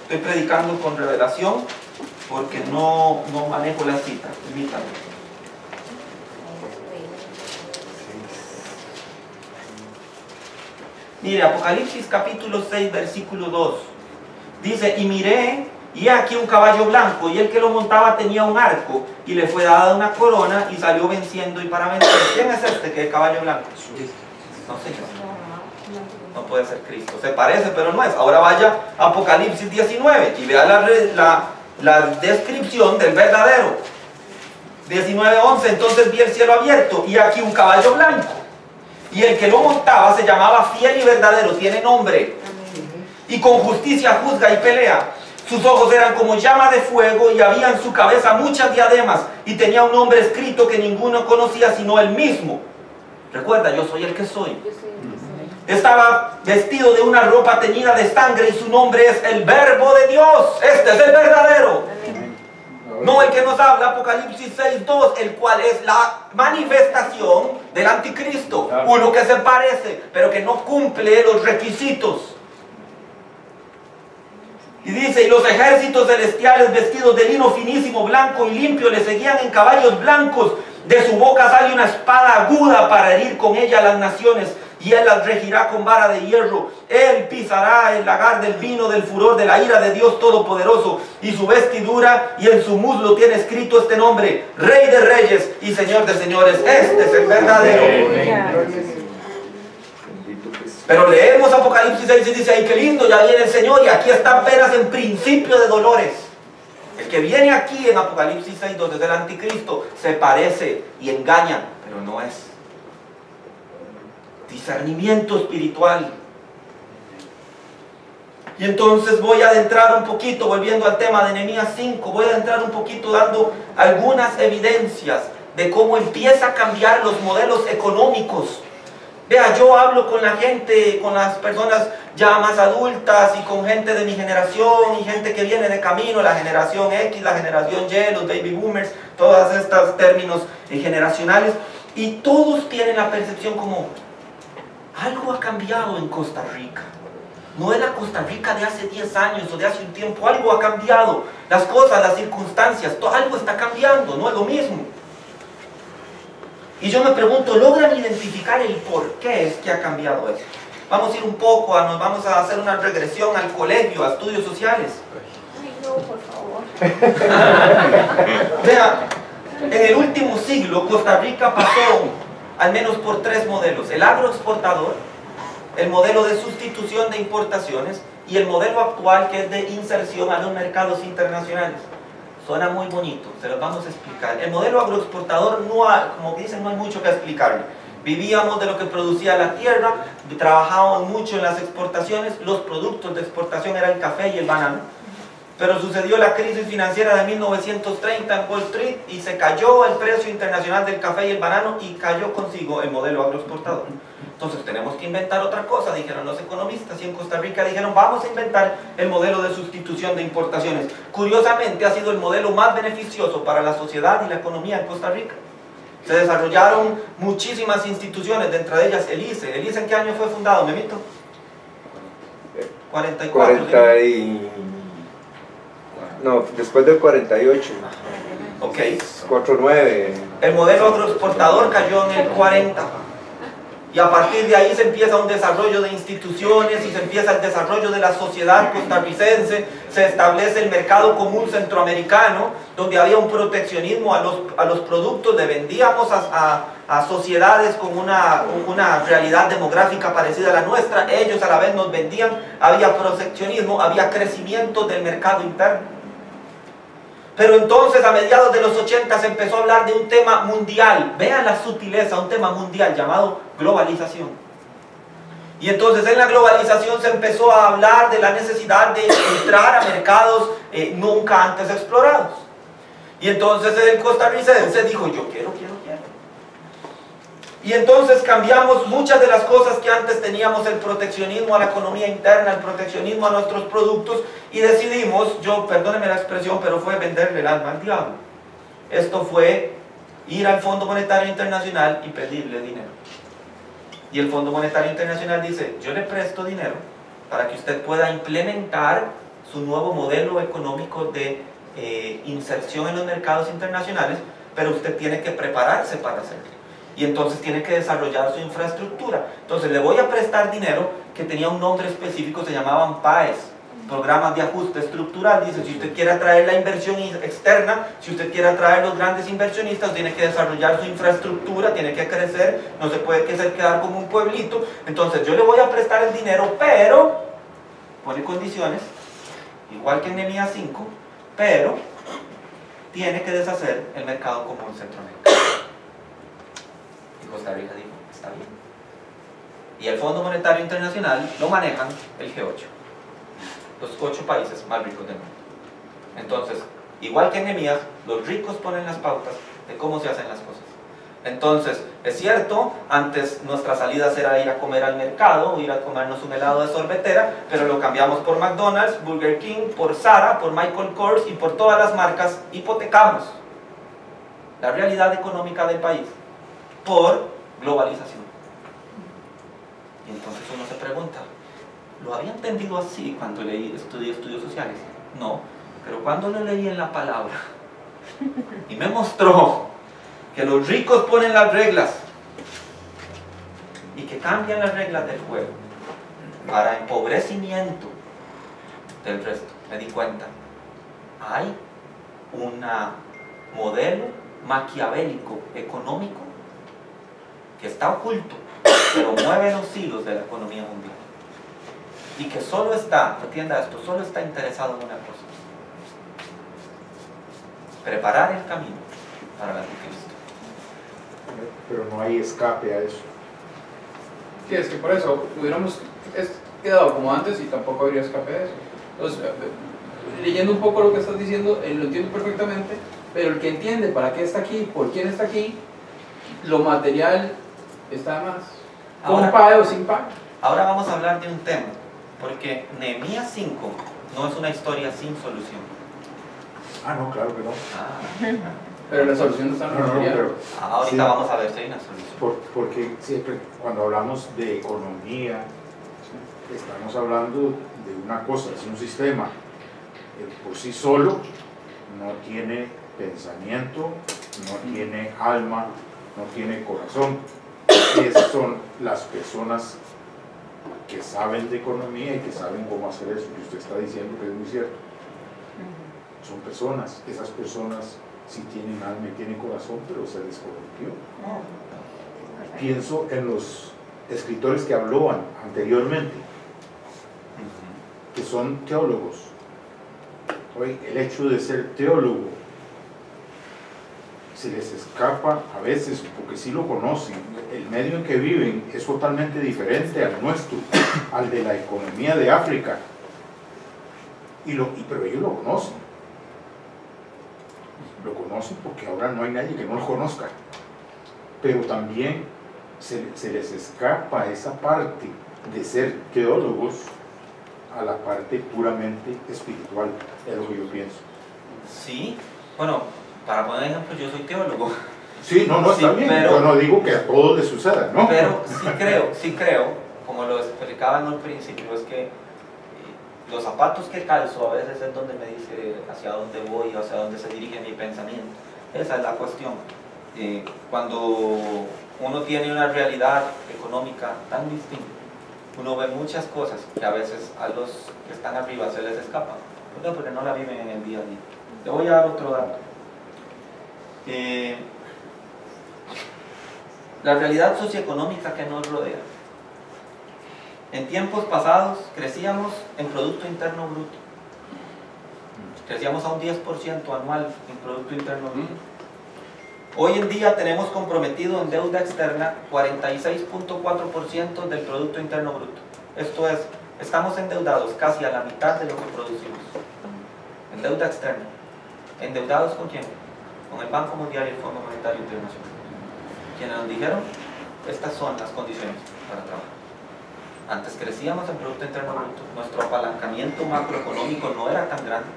Estoy predicando con revelación porque no manejo la cita. Permítanme. Mire, Apocalipsis capítulo 6, versículo 2. Dice, y miré, y aquí un caballo blanco, y el que lo montaba tenía un arco, y le fue dada una corona, y salió venciendo y para vencer. ¿Quién es este que es caballo blanco? No sé yo. No puede ser Cristo. Se parece, pero no es. Ahora vaya a Apocalipsis 19 y vea la descripción del verdadero. 19:11, entonces vi el cielo abierto y aquí un caballo blanco. Y el que lo montaba se llamaba Fiel y Verdadero, tiene nombre. Y con justicia juzga y pelea. Sus ojos eran como llama de fuego y había en su cabeza muchas diademas. Y tenía un nombre escrito que ninguno conocía sino él mismo. Recuerda, yo soy el que soy. Estaba vestido de una ropa teñida de sangre y su nombre es el Verbo de Dios. Este es el verdadero. No el que nos habla, Apocalipsis 6:2, el cual es la manifestación del anticristo. Uno que se parece, pero que no cumple los requisitos. Y dice, y los ejércitos celestiales vestidos de lino finísimo, blanco y limpio le seguían en caballos blancos. De su boca sale una espada aguda para herir con ella a las naciones. Y él las regirá con vara de hierro. Él pisará el lagar del vino del furor de la ira de Dios Todopoderoso. Y su vestidura y en su muslo tiene escrito este nombre: Rey de Reyes y Señor de Señores. Este es el verdadero. Pero leemos Apocalipsis 6 y dice, ay, qué lindo, ya viene el Señor. Y aquí está apenas en principio de dolores. El que viene aquí en Apocalipsis 6:2 es el anticristo. Se parece y engaña, pero no es. Discernimiento espiritual. Y entonces voy a adentrar un poquito, volviendo al tema de Nehemías 5, voy a adentrar un poquito dando algunas evidencias de cómo empieza a cambiar los modelos económicos. Vea, yo hablo con la gente, con las personas ya más adultas y con gente de mi generación y gente que viene de camino, la generación X, la generación Y, los baby boomers, todos estos términos generacionales, y todos tienen la percepción como algo ha cambiado en Costa Rica. No es la Costa Rica de hace 10 años o de hace un tiempo, algo ha cambiado. Las cosas, las circunstancias, algo está cambiando, no es lo mismo. Y yo me pregunto, ¿logran identificar el por qué es que ha cambiado eso? Vamos a ir un poco, nos vamos a hacer una regresión al colegio, a estudios sociales. Ay, no, por favor. Vea, en el último siglo Costa Rica pasó al menos por 3 modelos: el agroexportador, el modelo de sustitución de importaciones y el modelo actual, que es de inserción a los mercados internacionales. Suena muy bonito, se los vamos a explicar. El modelo agroexportador, como dicen, no hay mucho que explicarle. Vivíamos de lo que producía la tierra, trabajábamos mucho en las exportaciones, los productos de exportación eran el café y el banano. Pero sucedió la crisis financiera de 1930 en Wall Street y se cayó el precio internacional del café y el banano y cayó consigo el modelo agroexportador. Entonces tenemos que inventar otra cosa, dijeron los economistas, y en Costa Rica dijeron, vamos a inventar el modelo de sustitución de importaciones. Curiosamente ha sido el modelo más beneficioso para la sociedad y la economía en Costa Rica. Se desarrollaron muchísimas instituciones, dentro de ellas el ICE. ¿El ICE en qué año fue fundado, Memito? 44. No, después del 48. Ok. 49. El modelo agroexportador cayó en el 40. Y a partir de ahí se empieza un desarrollo de instituciones y se empieza el desarrollo de la sociedad costarricense. Se establece el mercado común centroamericano, donde había un proteccionismo a los productos. Le vendíamos a sociedades con una realidad demográfica parecida a la nuestra. Ellos a la vez nos vendían. Había proteccionismo, había crecimiento del mercado interno. Pero entonces a mediados de los 80 se empezó a hablar de un tema mundial. Vean la sutileza, un tema mundial llamado globalización. Y entonces en la globalización se empezó a hablar de la necesidad de entrar a mercados nunca antes explorados. Y entonces el costarricense dijo, yo quiero. Y entonces cambiamos muchas de las cosas que antes teníamos, el proteccionismo a la economía interna, el proteccionismo a nuestros productos, y decidimos, perdónenme la expresión, pero fue venderle el alma al diablo. Esto fue ir al Fondo Monetario Internacional y pedirle dinero. Y el Fondo Monetario Internacional dice, yo le presto dinero para que usted pueda implementar su nuevo modelo económico de inserción en los mercados internacionales, pero usted tiene que prepararse para hacerlo. Y entonces tiene que desarrollar su infraestructura. Entonces le voy a prestar dinero que tenía un nombre específico, se llamaban PAES, programas de ajuste estructural. Dice, si usted quiere atraer la inversión externa, si usted quiere atraer los grandes inversionistas, tiene que desarrollar su infraestructura, tiene que crecer, no se puede quedar como un pueblito. Entonces yo le voy a prestar el dinero, pero pone condiciones, igual que en Nehemías 5, pero tiene que deshacer el mercado común Centroamérica. Y Costa Rica dijo, está bien. Y el Fondo Monetario Internacional lo manejan el G8, los 8 países más ricos del mundo. Entonces, igual que en Nehemías, los ricos ponen las pautas de cómo se hacen las cosas. Entonces, es cierto, antes nuestras salidas era ir a comer al mercado, ir a comernos un helado de sorbetera, pero lo cambiamos por McDonald's, Burger King, por Zara, por Michael Kors y por todas las marcas. Hipotecamos la realidad económica del país por globalización. Y entonces uno se pregunta, ¿lo había entendido así cuando estudié estudios sociales? No, pero cuando lo leí en la palabra y me mostró que los ricos ponen las reglas y que cambian las reglas del juego para empobrecimiento del resto, me di cuenta, hay un modelo maquiavélico económico que está oculto, pero mueve los hilos de la economía mundial y que solo está, entienda esto, solo está interesado en una cosa: preparar el camino para el anticristo. Pero no hay escape a eso. Sí, es que por eso hubiéramos quedado como antes y tampoco habría escape de eso. Entonces, leyendo un poco lo que estás diciendo, lo entiendo perfectamente, pero el que entiende para qué está aquí, por quién está aquí, lo material está más. ¿Con pague o sin pague? Ahora vamos a hablar de un tema, porque Nehemías 5 no es una historia sin solución. Ah, no, claro que no. Pero la solución no está en la material. pero Ahorita sí, vamos a ver si hay una solución. porque siempre cuando hablamos de economía, estamos hablando de una cosa, es un sistema por sí solo, no tiene pensamiento, no tiene alma, no tiene corazón. Esas son las personas que saben de economía y que saben cómo hacer eso, que usted está diciendo que es muy cierto. Son personas, esas personas sí tienen alma y tienen corazón, pero se les corrompió. Pienso en los escritores que hablaban anteriormente, que son teólogos. Hoy el hecho de ser teólogo se les escapa a veces, porque sí lo conocen. El medio en que viven es totalmente diferente al nuestro, al de la economía de África, pero ellos lo conocen. Lo conocen porque ahora no hay nadie que no lo conozca, pero también se les escapa esa parte de ser teólogos a la parte puramente espiritual, es lo que yo pienso. Sí, bueno, para poner ejemplo, yo soy teólogo. Sí, no, está Sí, bien, pero, yo no digo que a todos les suceda, ¿no? pero sí creo, como lo explicaba en un principio, es que los zapatos que calzo a veces es donde me dice hacia dónde voy, hacia dónde se dirige mi pensamiento. Esa es la cuestión. Cuando uno tiene una realidad económica tan distinta, uno ve muchas cosas que a veces a los que están arriba se les escapan. ¿Por qué? Porque no la viven en el día a día. Le voy a dar otro dato. La realidad socioeconómica que nos rodea. En tiempos pasados crecíamos en Producto Interno Bruto. Crecíamos a un 10% anual en Producto Interno Bruto. Hoy en día tenemos comprometido en deuda externa 46.4% del Producto Interno Bruto. Esto es, estamos endeudados casi a la mitad de lo que producimos. En deuda externa. ¿Endeudados con quién? Con el Banco Mundial y el Fondo Monetario Internacional. Quienes nos dijeron, estas son las condiciones para trabajar. Antes crecíamos en Producto Interno Bruto, nuestro apalancamiento macroeconómico no era tan grande.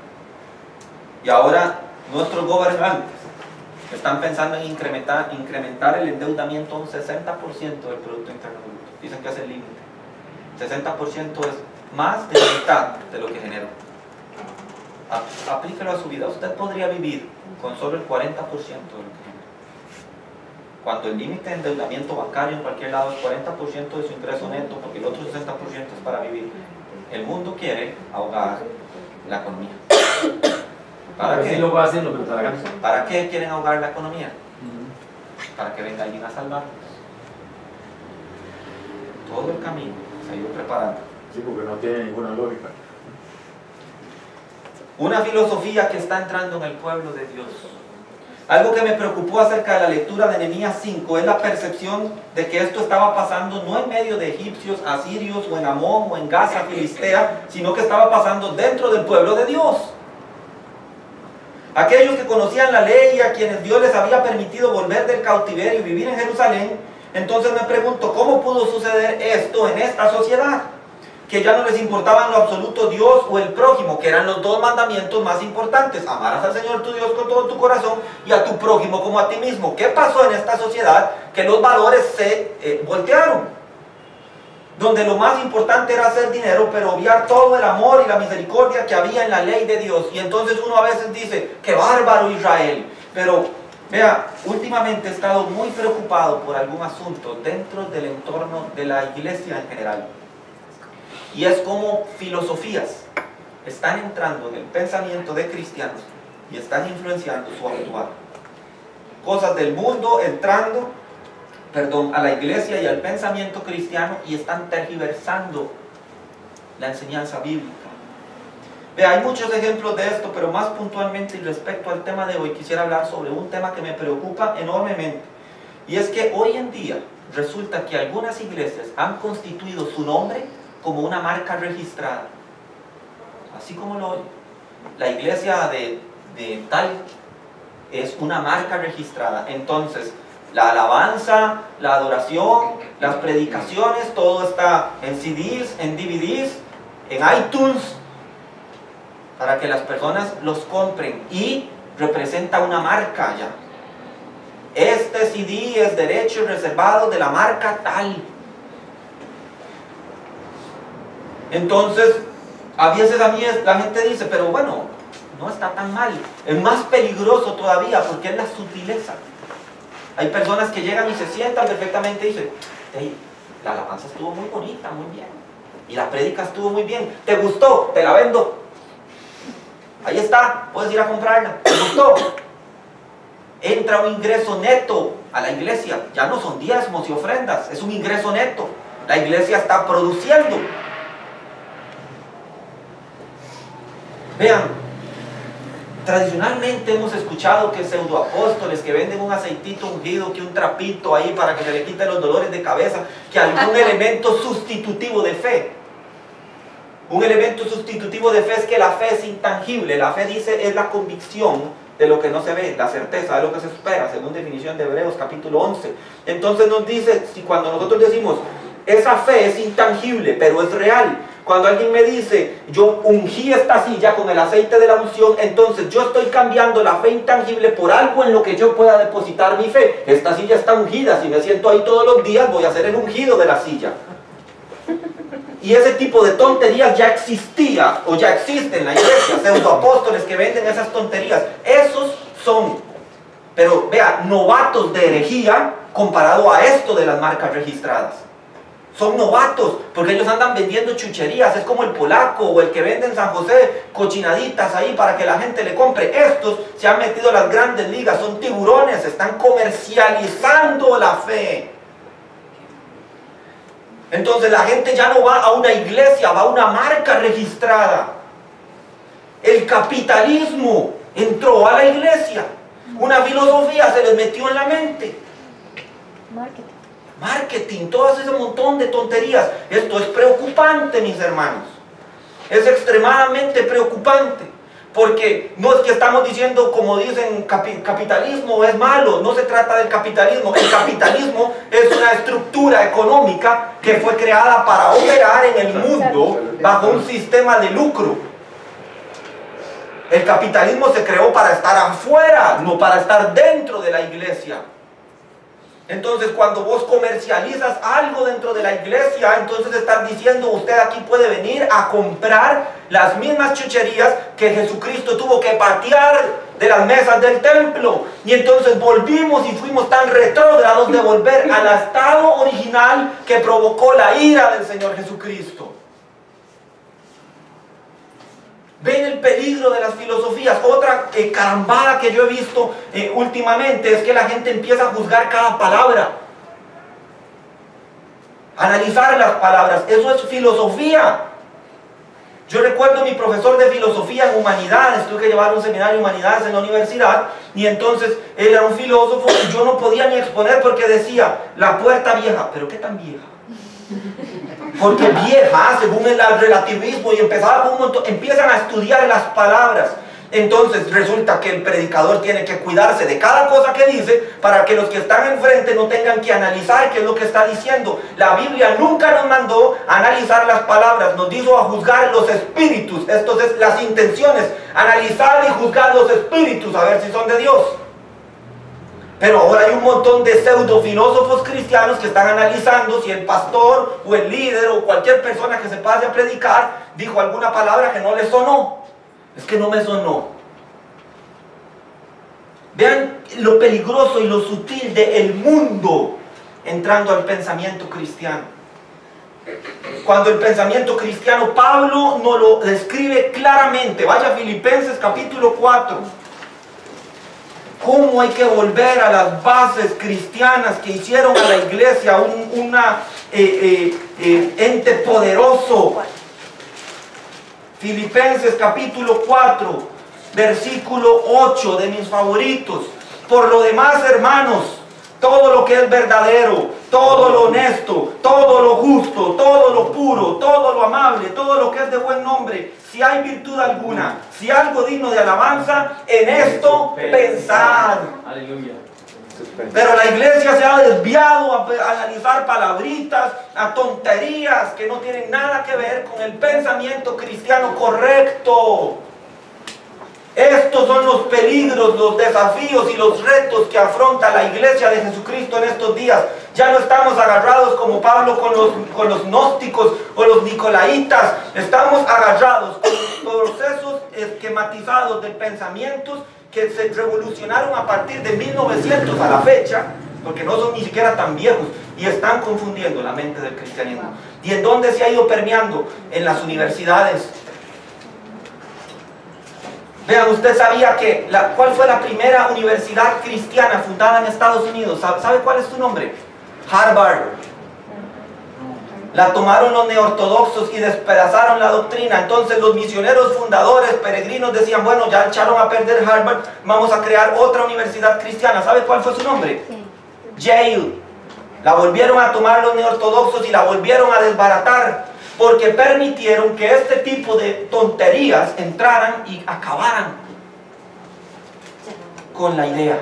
Y ahora nuestros gobernantes están pensando en incrementar el endeudamiento a un 60% del Producto Interno Bruto. Dicen que es el límite. 60% es más de la mitad de lo que generó. Aplíquelo a su vida. Usted podría vivir con solo el 40% de lo que genera. Cuando el límite de endeudamiento bancario en cualquier lado es 40% de su ingreso neto, porque el otro 60% es para vivir. el mundo quiere ahogar la economía. ¿Para qué? Sí lo va haciendo, pero te la ganas. ¿Para qué quieren ahogar la economía? Para que venga alguien a salvarnos. Todo el camino se ha ido preparando. Sí, porque no tiene ninguna lógica. Una filosofía que está entrando en el pueblo de Dios. Algo que me preocupó acerca de la lectura de Nehemías 5 es la percepción de que esto estaba pasando no en medio de egipcios, asirios, o en Amón, o en Gaza, Filistea, sino que estaba pasando dentro del pueblo de Dios. Aquellos que conocían la ley y a quienes Dios les había permitido volver del cautiverio y vivir en Jerusalén. Entonces me pregunto, ¿cómo pudo suceder esto en esta sociedad? Que ya no les importaba en lo absoluto Dios o el prójimo, que eran los dos mandamientos más importantes. Amarás al Señor tu Dios con todo tu corazón y a tu prójimo como a ti mismo. ¿Qué pasó en esta sociedad? Que los valores se voltearon. Donde lo más importante era hacer dinero, pero obviar todo el amor y la misericordia que había en la ley de Dios. Y entonces uno a veces dice, ¡qué bárbaro Israel! Pero, vea, últimamente he estado muy preocupado por algún asunto dentro del entorno de la iglesia en general. Y es como filosofías están entrando en el pensamiento de cristianos y están influenciando su actuar. Cosas del mundo entrando, a la iglesia y al pensamiento cristiano y están tergiversando la enseñanza bíblica. Vea, hay muchos ejemplos de esto, pero más puntualmente y respecto al tema de hoy quisiera hablar sobre un tema que me preocupa enormemente. Y es que hoy en día resulta que algunas iglesias han constituido su nombre como una marca registrada. Así como lo oye. La iglesia de tal es una marca registrada. Entonces, la alabanza, la adoración, las predicaciones, todo está en CDs, en DVDs, en iTunes, para que las personas los compren y representa una marca ya. Este CD es derecho reservado de la marca tal. Entonces, a veces a mí la gente dice, pero bueno, no está tan mal. Es más peligroso todavía porque es la sutileza. Hay personas que llegan y se sientan perfectamente y dicen, hey, la alabanza estuvo muy bonita, muy bien. Y la prédica estuvo muy bien. ¿Te gustó? Te la vendo. Ahí está, puedes ir a comprarla. ¿Te gustó? Entra un ingreso neto a la iglesia. Ya no son diezmos y ofrendas, es un ingreso neto. La iglesia está produciendo. Vean, tradicionalmente hemos escuchado que pseudoapóstoles que venden un aceitito ungido, que un trapito ahí para que se le quiten los dolores de cabeza, que algún elemento sustitutivo de fe. Un elemento sustitutivo de fe es que la fe es intangible. La fe dice es la convicción de lo que no se ve, la certeza de lo que se espera, según definición de Hebreos capítulo 11. Entonces nos dice, si cuando nosotros decimos esa fe es intangible, pero es real. Cuando alguien me dice, yo ungí esta silla con el aceite de la unción, entonces yo estoy cambiando la fe intangible por algo en lo que yo pueda depositar mi fe. Esta silla está ungida, si me siento ahí todos los días voy a hacer el ungido de la silla. Y ese tipo de tonterías ya existía o ya existe en la iglesia, pseudoapóstoles que venden esas tonterías. Esos son, pero vea, novatos de herejía comparado a esto de las marcas registradas. Son novatos, porque ellos andan vendiendo chucherías, es como el polaco o el que vende en San José cochinaditas ahí para que la gente le compre. Estos se han metido a las grandes ligas, son tiburones, están comercializando la fe. Entonces la gente ya no va a una iglesia, va a una marca registrada. El capitalismo entró a la iglesia, una filosofía se les metió en la mente. Marketing, todo ese montón de tonterías. Esto es preocupante, mis hermanos. Es extremadamente preocupante. Porque no es que estamos diciendo, como dicen, capitalismo es malo. No se trata del capitalismo. El capitalismo es una estructura económica que fue creada para operar en el mundo bajo un sistema de lucro. El capitalismo se creó para estar afuera, no para estar dentro de la iglesia. Entonces cuando vos comercializas algo dentro de la iglesia, entonces estás diciendo, usted aquí puede venir a comprar las mismas chucherías que Jesucristo tuvo que patear de las mesas del templo. Y entonces volvimos y fuimos tan retrógrados de volver al estado original que provocó la ira del Señor Jesucristo. Ven el peligro de las filosofías. Otra carambada que yo he visto últimamente es que la gente empieza a juzgar cada palabra, analizar las palabras. Eso es filosofía. Yo recuerdo a mi profesor de filosofía en humanidades, tuve que llevar un seminario de humanidades en la universidad, y entonces él era un filósofo y yo no podía ni exponer porque decía, la puerta vieja. ¿Pero qué tan vieja? Porque vieja, según el relativismo, y empezaba con un montón, empiezan a estudiar las palabras. Entonces resulta que el predicador tiene que cuidarse de cada cosa que dice para que los que están enfrente no tengan que analizar qué es lo que está diciendo. La Biblia nunca nos mandó a analizar las palabras, nos dijo a juzgar los espíritus, esto es las intenciones, analizar y juzgar los espíritus a ver si son de Dios. Pero ahora hay un montón de pseudofilósofos cristianos que están analizando si el pastor o el líder o cualquier persona que se pase a predicar dijo alguna palabra que no le sonó. Es que no me sonó. Vean lo peligroso y lo sutil del mundo entrando al pensamiento cristiano. Cuando el pensamiento cristiano, Pablo nos lo describe claramente. Vaya a Filipenses capítulo 4. Cómo hay que volver a las bases cristianas que hicieron a la iglesia un ente poderoso. Filipenses capítulo 4, versículo 8, de mis favoritos. Por lo demás, hermanos, todo lo que es verdadero, todo lo honesto, todo lo justo, todo lo puro, todo lo amable, todo lo que es de buen nombre, si hay virtud alguna, si algo digno de alabanza, en esto pensad. Aleluya. Pero la iglesia se ha desviado a analizar palabritas, a tonterías que no tienen nada que ver con el pensamiento cristiano correcto. Estos son los peligros, los desafíos y los retos que afronta la iglesia de Jesucristo en estos días. Ya no estamos agarrados como Pablo con los gnósticos o los nicolaitas. Estamos agarrados con los procesos esquematizados de pensamientos que se revolucionaron a partir de 1900 a la fecha, porque no son ni siquiera tan viejos, y están confundiendo la mente del cristianismo. ¿Y en dónde se ha ido permeando? En las universidades. Vean, usted sabía que, ¿cuál fue la primera universidad cristiana fundada en Estados Unidos? ¿Sabe cuál es su nombre? Harvard. La tomaron los neortodoxos y despedazaron la doctrina. Entonces los misioneros fundadores, peregrinos, decían, bueno, ya echaron a perder Harvard, vamos a crear otra universidad cristiana. ¿Sabe cuál fue su nombre? Yale. La volvieron a tomar los neortodoxos y la volvieron a desbaratar, porque permitieron que este tipo de tonterías entraran y acabaran con la idea.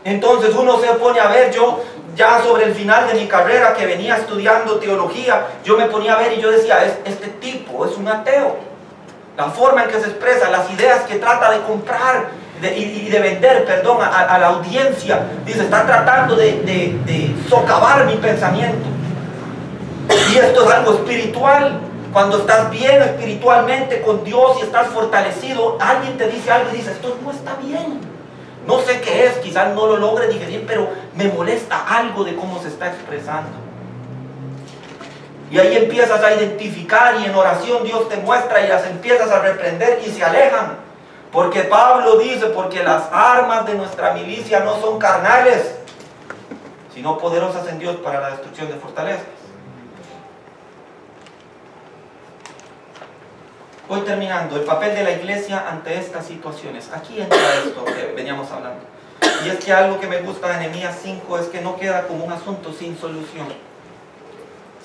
Entonces uno se pone a ver, yo ya sobre el final de mi carrera que venía estudiando teología, yo me ponía a ver y yo decía, este tipo es un ateo. La forma en que se expresa, las ideas que trata de comprar y de vender, perdón, a la audiencia, dice, está tratando de socavar mi pensamiento. Y esto es algo espiritual. Cuando estás bien espiritualmente con Dios y estás fortalecido, alguien te dice algo y dices, esto no está bien. No sé qué es, quizás no lo logre digerir, pero me molesta algo de cómo se está expresando. Y ahí empiezas a identificar y en oración Dios te muestra y las empiezas a reprender y se alejan. Porque Pablo dice, porque las armas de nuestra milicia no son carnales, sino poderosas en Dios para la destrucción de fortalezas. Voy terminando. El papel de la iglesia ante estas situaciones. Aquí entra esto que veníamos hablando. Y es que algo que me gusta de Nehemías 5 es que no queda como un asunto sin solución.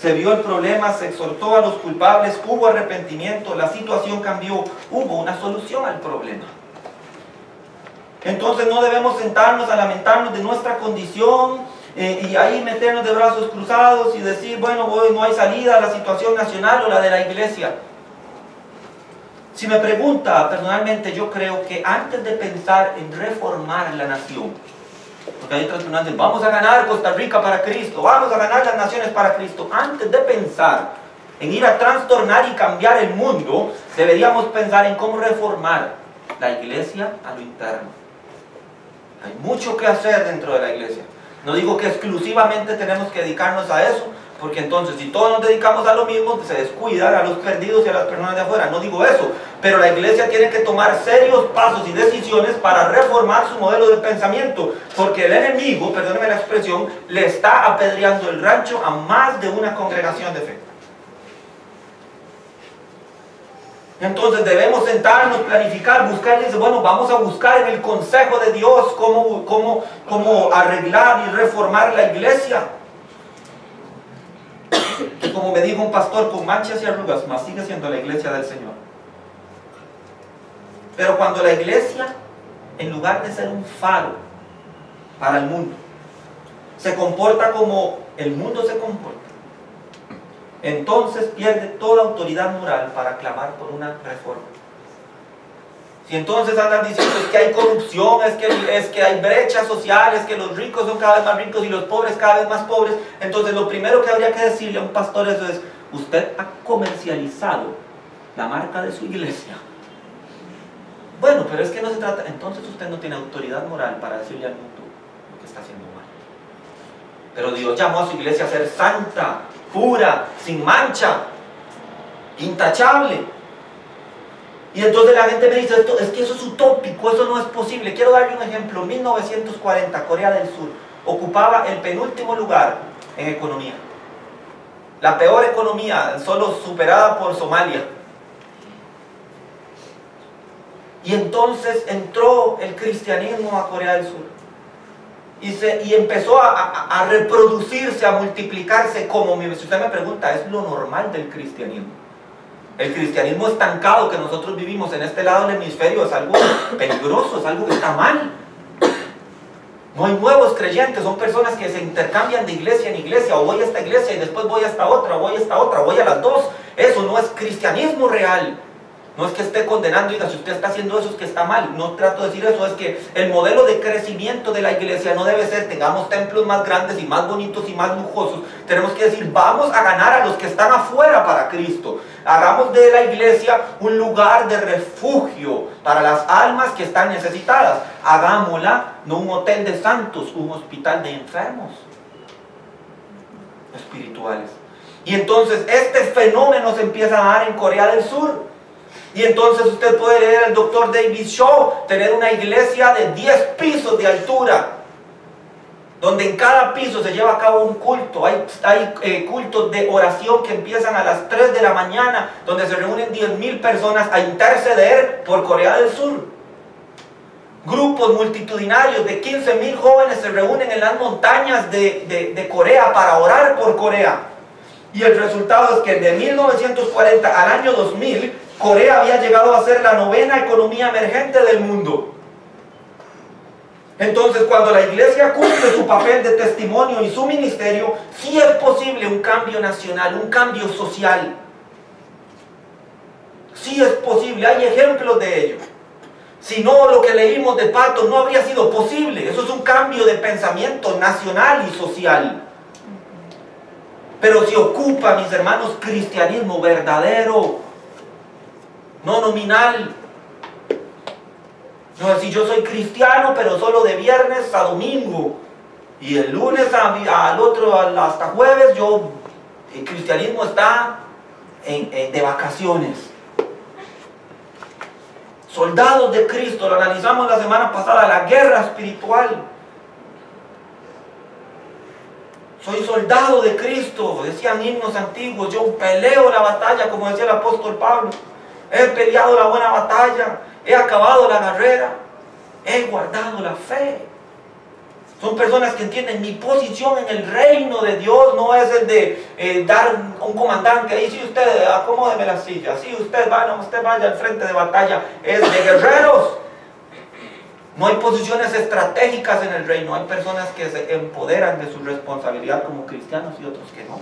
Se vio el problema, se exhortó a los culpables, hubo arrepentimiento, la situación cambió, hubo una solución al problema. Entonces no debemos sentarnos a lamentarnos de nuestra condición y ahí meternos de brazos cruzados y decir, bueno, no hay salida a la situación nacional o la de la iglesia. Si me pregunta personalmente, yo creo que antes de pensar en reformar la nación, porque hay otras personas que dicen, vamos a ganar Costa Rica para Cristo, vamos a ganar las naciones para Cristo, antes de pensar en ir a trastornar y cambiar el mundo, deberíamos pensar en cómo reformar la iglesia a lo interno. Hay mucho que hacer dentro de la iglesia. No digo que exclusivamente tenemos que dedicarnos a eso, porque entonces si todos nos dedicamos a lo mismo, se descuidan a los perdidos y a las personas de afuera. No digo eso, pero la iglesia tiene que tomar serios pasos y decisiones para reformar su modelo de pensamiento, porque el enemigo, perdónenme la expresión, le está apedreando el rancho a más de una congregación de fe. Entonces debemos sentarnos, planificar, buscar, y dice, bueno, vamos a buscar en el consejo de Dios cómo arreglar y reformar la iglesia. Que como me dijo un pastor, con manchas y arrugas, mas sigue siendo la iglesia del Señor. Pero cuando la iglesia, en lugar de ser un faro para el mundo, se comporta como el mundo se comporta, entonces pierde toda autoridad moral para clamar por una reforma. Si entonces andan diciendo es que hay corrupción, es que hay brechas sociales, que los ricos son cada vez más ricos y los pobres cada vez más pobres, entonces lo primero que habría que decirle a un pastor eso es, usted ha comercializado la marca de su iglesia. Bueno, pero es que no se trata, entonces usted no tiene autoridad moral para decirle al mundo lo que está haciendo mal. Pero Dios llamó a su iglesia a ser santa, pura, sin mancha, intachable. Y entonces la gente me dice, esto, es que eso es utópico, eso no es posible. Quiero darle un ejemplo. 1940, Corea del Sur ocupaba el penúltimo lugar en economía. La peor economía, solo superada por Somalia. Y entonces entró el cristianismo a Corea del Sur. Y empezó a reproducirse, a multiplicarse como, si usted me pregunta, es lo normal del cristianismo. El cristianismo estancado que nosotros vivimos en este lado del hemisferio es algo peligroso, es algo que está mal. No hay nuevos creyentes, son personas que se intercambian de iglesia en iglesia, o voy a esta iglesia y después voy a esta otra, o voy a esta otra, o voy a las dos. Eso no es cristianismo real. No es que esté condenando, diga, si usted está haciendo eso es que está mal. No trato de decir eso, es que el modelo de crecimiento de la iglesia no debe ser, tengamos templos más grandes y más bonitos y más lujosos. Tenemos que decir, vamos a ganar a los que están afuera para Cristo. Hagamos de la iglesia un lugar de refugio para las almas que están necesitadas. Hagámosla, no un hotel de santos, un hospital de enfermos espirituales. Y entonces este fenómeno se empieza a dar en Corea del Sur. Y entonces usted puede leer al Dr. David Shaw, tener una iglesia de 10 pisos de altura, donde en cada piso se lleva a cabo un culto. Hay cultos de oración que empiezan a las 3 de la mañana, donde se reúnen 10.000 personas a interceder por Corea del Sur. Grupos multitudinarios de 15.000 jóvenes se reúnen en las montañas de Corea para orar por Corea. Y el resultado es que de 1940 al año 2000, Corea había llegado a ser la 9ª economía emergente del mundo. Entonces, cuando la iglesia cumple su papel de testimonio y su ministerio, sí es posible un cambio nacional, un cambio social. Sí es posible, hay ejemplos de ello. Si no, lo que leímos de Pato no habría sido posible. Eso es un cambio de pensamiento nacional y social. Pero si ocupa, mis hermanos, cristianismo verdadero, no nominal. No es si yo soy cristiano, pero solo de viernes a domingo. Y el lunes al otro hasta jueves, el cristianismo está de vacaciones. Soldados de Cristo, lo analizamos la semana pasada, la guerra espiritual. Soy soldado de Cristo, decían himnos antiguos. Yo peleo la batalla, como decía el apóstol Pablo. He peleado la buena batalla, he acabado la carrera, he guardado la fe. Son personas que entienden mi posición en el reino de Dios, no es el de dar un comandante ahí, si usted acomódeme la silla, si usted vaya al frente de batalla, es de guerreros. No hay posiciones estratégicas en el reino, hay personas que se empoderan de su responsabilidad como cristianos y otros que no.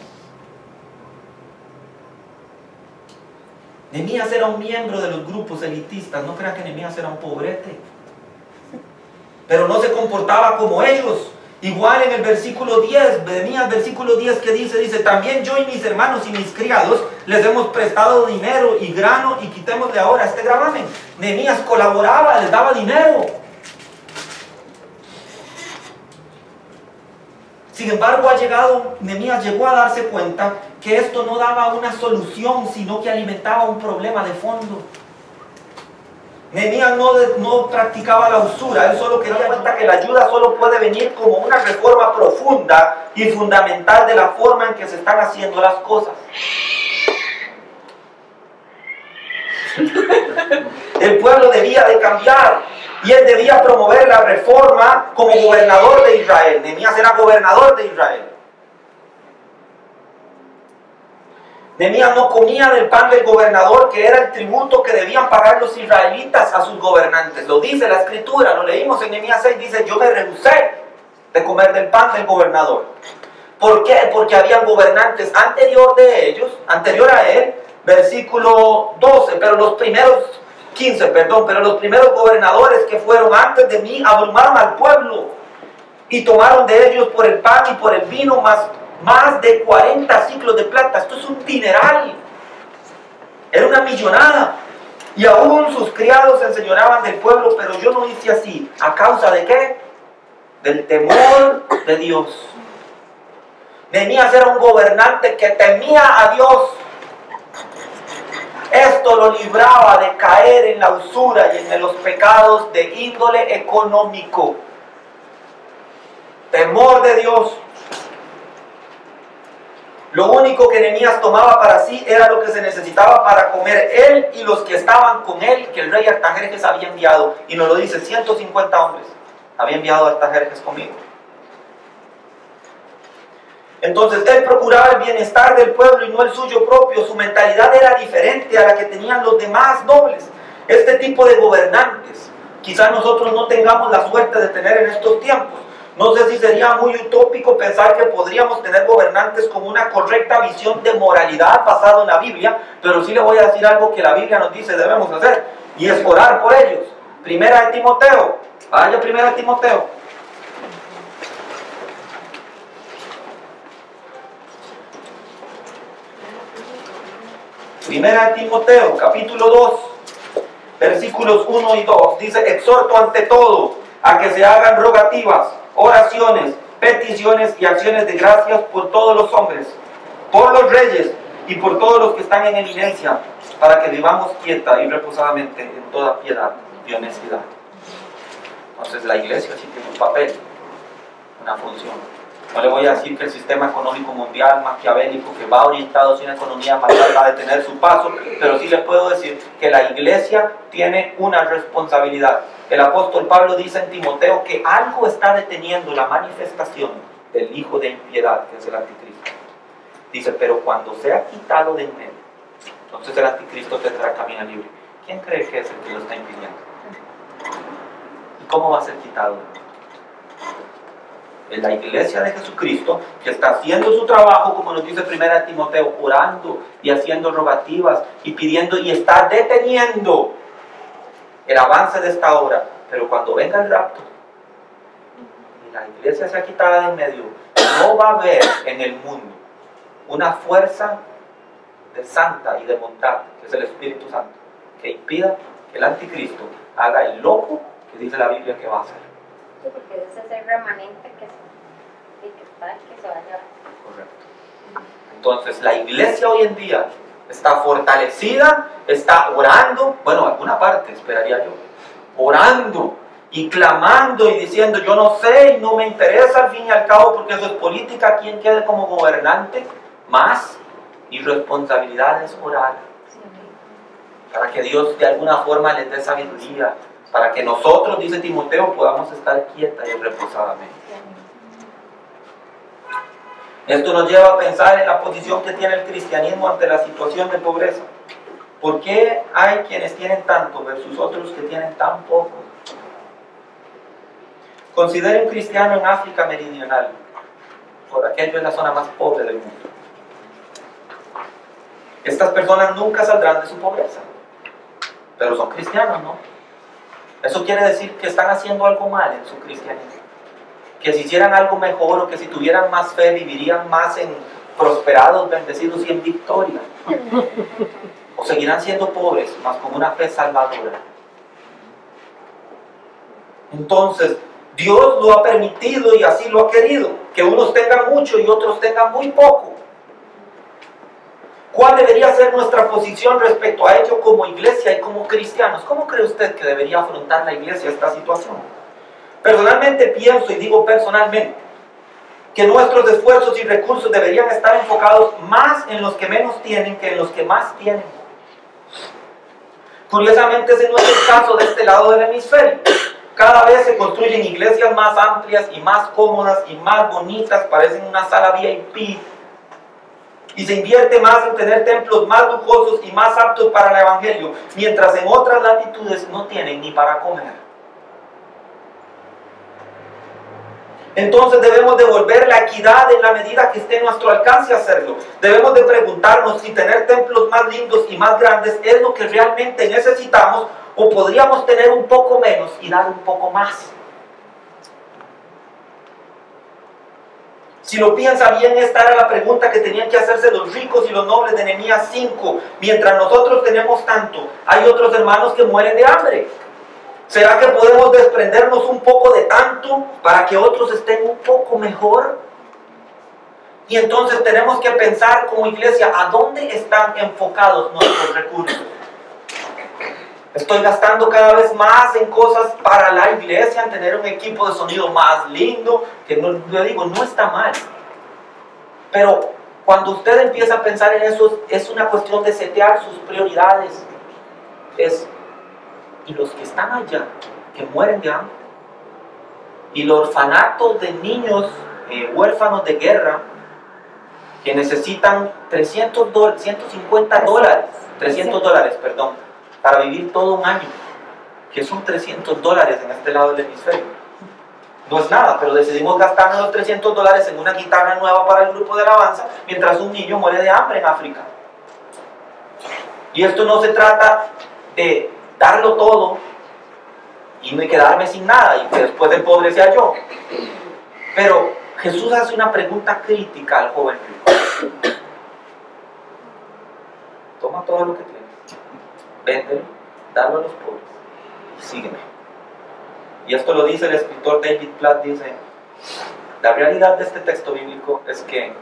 Nehemías era un miembro de los grupos elitistas, no crean que Nehemías era un pobrete, pero no se comportaba como ellos. Igual en el versículo 10, Nehemías versículo 10 que dice, también yo y mis hermanos y mis criados les hemos prestado dinero y grano y quitémosle ahora este gravamen. Nehemías colaboraba, les daba dinero. Sin embargo, Nehemías llegó a darse cuenta que esto no daba una solución, sino que alimentaba un problema de fondo. Nehemías no practicaba la usura, él solo quería dar cuenta que la ayuda solo puede venir como una reforma profunda y fundamental de la forma en que se están haciendo las cosas. El pueblo debía de cambiar y él debía promover la reforma como gobernador de Israel. Nehemías era gobernador de Israel. Nehemías no comía del pan del gobernador, que era el tributo que debían pagar los israelitas a sus gobernantes. Lo dice la escritura, lo leímos en Nehemías 6, dice: yo me rehusé de comer del pan del gobernador. ¿Por qué? Porque habían gobernantes anterior a él, versículo 12, pero los primeros gobernadores que fueron antes de mí abrumaron al pueblo y tomaron de ellos por el pan y por el vino más de 40 ciclos de plata. Esto es un dineral, era una millonada, y aún sus criados se enseñoreaban del pueblo, pero yo no hice así. ¿A causa de qué? Del temor de Dios. Nehemías era un gobernante que temía a Dios. Esto lo libraba de caer en la usura y en los pecados de índole económico. Temor de Dios. Lo único que Nehemías tomaba para sí era lo que se necesitaba para comer él y los que estaban con él, que el rey Artajerjes había enviado. Y nos lo dice: 150 hombres había enviado a Artajerjes conmigo. Entonces él procuraba el bienestar del pueblo y no el suyo propio. Su mentalidad era diferente a la que tenían los demás nobles. Este tipo de gobernantes, quizás nosotros no tengamos la suerte de tener en estos tiempos. No sé si sería muy utópico pensar que podríamos tener gobernantes con una correcta visión de moralidad basada en la Biblia, pero sí le voy a decir algo que la Biblia nos dice debemos hacer, y es orar por ellos. Primera de Timoteo, vaya Primera de Timoteo. Primera de Timoteo, capítulo 2, versículos 1 y 2, dice: exhorto ante todo a que se hagan rogativas, oraciones, peticiones y acciones de gracias por todos los hombres, por los reyes y por todos los que están en eminencia, para que vivamos quieta y reposadamente en toda piedad y honestidad. Entonces la iglesia sí tiene un papel, una función. No le voy a decir que el sistema económico mundial maquiavélico, que va orientado hacia una economía material, va a detener su paso, pero sí le puedo decir que la iglesia tiene una responsabilidad. El apóstol Pablo dice en Timoteo que algo está deteniendo la manifestación del hijo de impiedad, que es el anticristo. Dice: pero cuando sea quitado de en medio, entonces el anticristo tendrá camino libre. ¿Quién cree que es el que lo está impidiendo? ¿Y cómo va a ser quitado? En la iglesia de Jesucristo, que está haciendo su trabajo, como nos dice 1 Timoteo, orando y haciendo rogativas y pidiendo, y está deteniendo el avance de esta obra. Pero cuando venga el rapto y la iglesia sea quitada de en medio, no va a haber en el mundo una fuerza de santa y de bondad, que es el Espíritu Santo, que impida que el anticristo haga el loco que dice la Biblia que va a hacer. Sí, porque ese es el remanente que se va a llevar. Correcto. Entonces la iglesia hoy en día está fortalecida, está orando, bueno, alguna parte esperaría yo, orando y clamando y diciendo: yo no sé y no me interesa al fin y al cabo, porque eso es política, quien quede como gobernante, más irresponsabilidad es orar, para que Dios de alguna forma les dé sabiduría, para que nosotros, dice Timoteo, podamos estar quieta y reposadamente. Esto nos lleva a pensar en la posición que tiene el cristianismo ante la situación de pobreza. ¿Por qué hay quienes tienen tanto versus otros que tienen tan poco? Considere un cristiano en África meridional, por aquello es la zona más pobre del mundo. Estas personas nunca saldrán de su pobreza, pero son cristianos, ¿no? Eso quiere decir que están haciendo algo mal en su cristianismo. Que si hicieran algo mejor, o que si tuvieran más fe, vivirían más en prosperados, bendecidos y en victoria. O seguirán siendo pobres, mas con una fe salvadora. Entonces, Dios lo ha permitido y así lo ha querido. que unos tengan mucho y otros tengan muy poco. ¿Cuál debería ser nuestra posición respecto a ello como iglesia y como cristianos? ¿Cómo cree usted que debería afrontar la iglesia esta situación? Personalmente pienso, y digo personalmente, que nuestros esfuerzos y recursos deberían estar enfocados más en los que menos tienen que en los que más tienen. Curiosamente ese no es el caso de este lado del hemisferio. Cada vez se construyen iglesias más amplias y más cómodas y más bonitas, parecen una sala VIP. Y se invierte más en tener templos más lujosos y más aptos para el evangelio, mientras en otras latitudes no tienen ni para comer. Entonces debemos devolver la equidad en la medida que esté en nuestro alcance hacerlo. Debemos de preguntarnos si tener templos más lindos y más grandes es lo que realmente necesitamos, o podríamos tener un poco menos y dar un poco más. Si lo piensa bien, esta era la pregunta que tenían que hacerse los ricos y los nobles de Nehemías 5. Mientras nosotros tenemos tanto, hay otros hermanos que mueren de hambre. ¿Será que podemos desprendernos un poco de tanto para que otros estén un poco mejor? Y entonces tenemos que pensar como iglesia, ¿a dónde están enfocados nuestros recursos? Estoy gastando cada vez más en cosas para la iglesia, en tener un equipo de sonido más lindo, que no, yo digo, no está mal. Pero cuando usted empieza a pensar en eso, es una cuestión de setear sus prioridades. Y los que están allá, que mueren de hambre, y los orfanatos de niños huérfanos de guerra, que necesitan $300, perdón, para vivir todo un año, que son $300 en este lado del hemisferio. No es nada, pero decidimos gastarnos los $300 en una guitarra nueva para el grupo de alabanza, mientras un niño muere de hambre en África. Y esto no se trata de darlo todo y no quedarme sin nada y que después el pobre sea yo. Pero Jesús hace una pregunta crítica al joven rico. Toma todo lo que tienes, véndelo, dalo a los pobres y sígueme. Y esto lo dice el escritor David Platt, dice, la realidad de este texto bíblico es que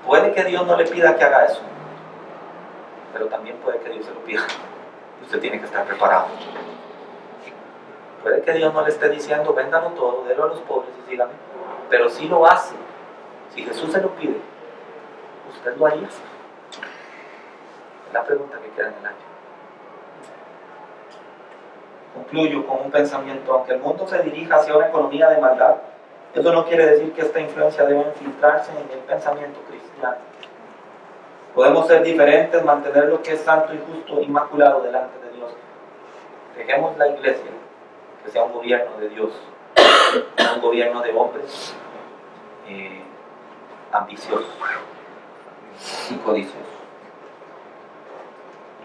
puede que Dios no le pida que haga eso, pero también puede que Dios se lo pida. Usted tiene que estar preparado. Puede que Dios no le esté diciendo, véndalo todo, délo a los pobres y sígame, pero si lo hace, si Jesús se lo pide, ¿usted lo haría? Es la pregunta que queda en el aire. Concluyo con un pensamiento. Aunque el mundo se dirija hacia una economía de maldad, eso no quiere decir que esta influencia deba infiltrarse en el pensamiento cristiano. Podemos ser diferentes, mantener lo que es santo y justo, inmaculado delante de Dios. Dejemos la iglesia que sea un gobierno de Dios, no un gobierno de hombres ambiciosos y codiciosos.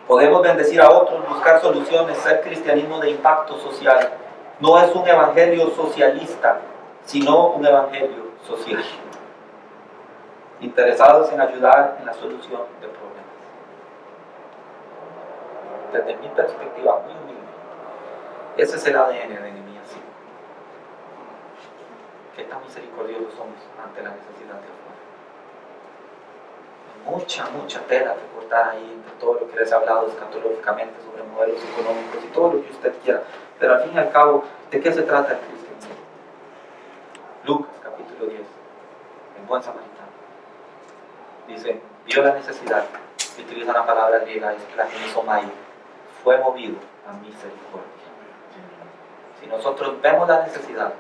Podemos bendecir a otros, buscar soluciones, ser cristianismo de impacto social. No es un evangelio socialista, sino un evangelio social. Interesados en ayudar en la solución de problemas. Desde mi perspectiva muy humilde, ese es el ADN de Nehemías 5. Qué tan misericordiosos somos ante la necesidad de afuera. Mucha tela que cortar ahí entre todo lo que les he hablado escatológicamente sobre modelos económicos y todo lo que usted quiera. Pero al fin y al cabo, ¿de qué se trata el cristianismo? Lucas capítulo 10, el buen samaritano. Dice, vio la necesidad, y utiliza una palabra griega, es la genisomai, fue movido a misericordia. Si nosotros vemos la necesidad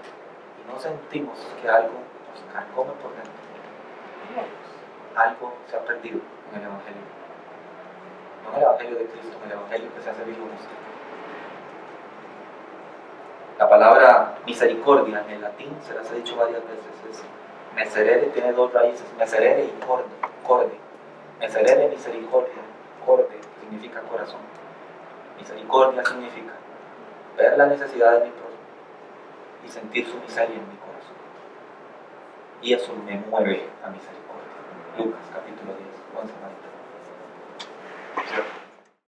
y no sentimos que algo nos carcome por dentro, algo se ha perdido en el Evangelio. No en el Evangelio de Cristo, en el Evangelio que se hace vivo en usted. La palabra misericordia en el latín, se las he dicho varias veces, es miserere, tiene dos raíces, miserere y corde. Miserere, misericordia, corde significa corazón. Misericordia significa ver la necesidad de mi prójimo y sentir su miseria en mi corazón. Y eso me mueve a misericordia. Lucas capítulo 10, 11 a 20.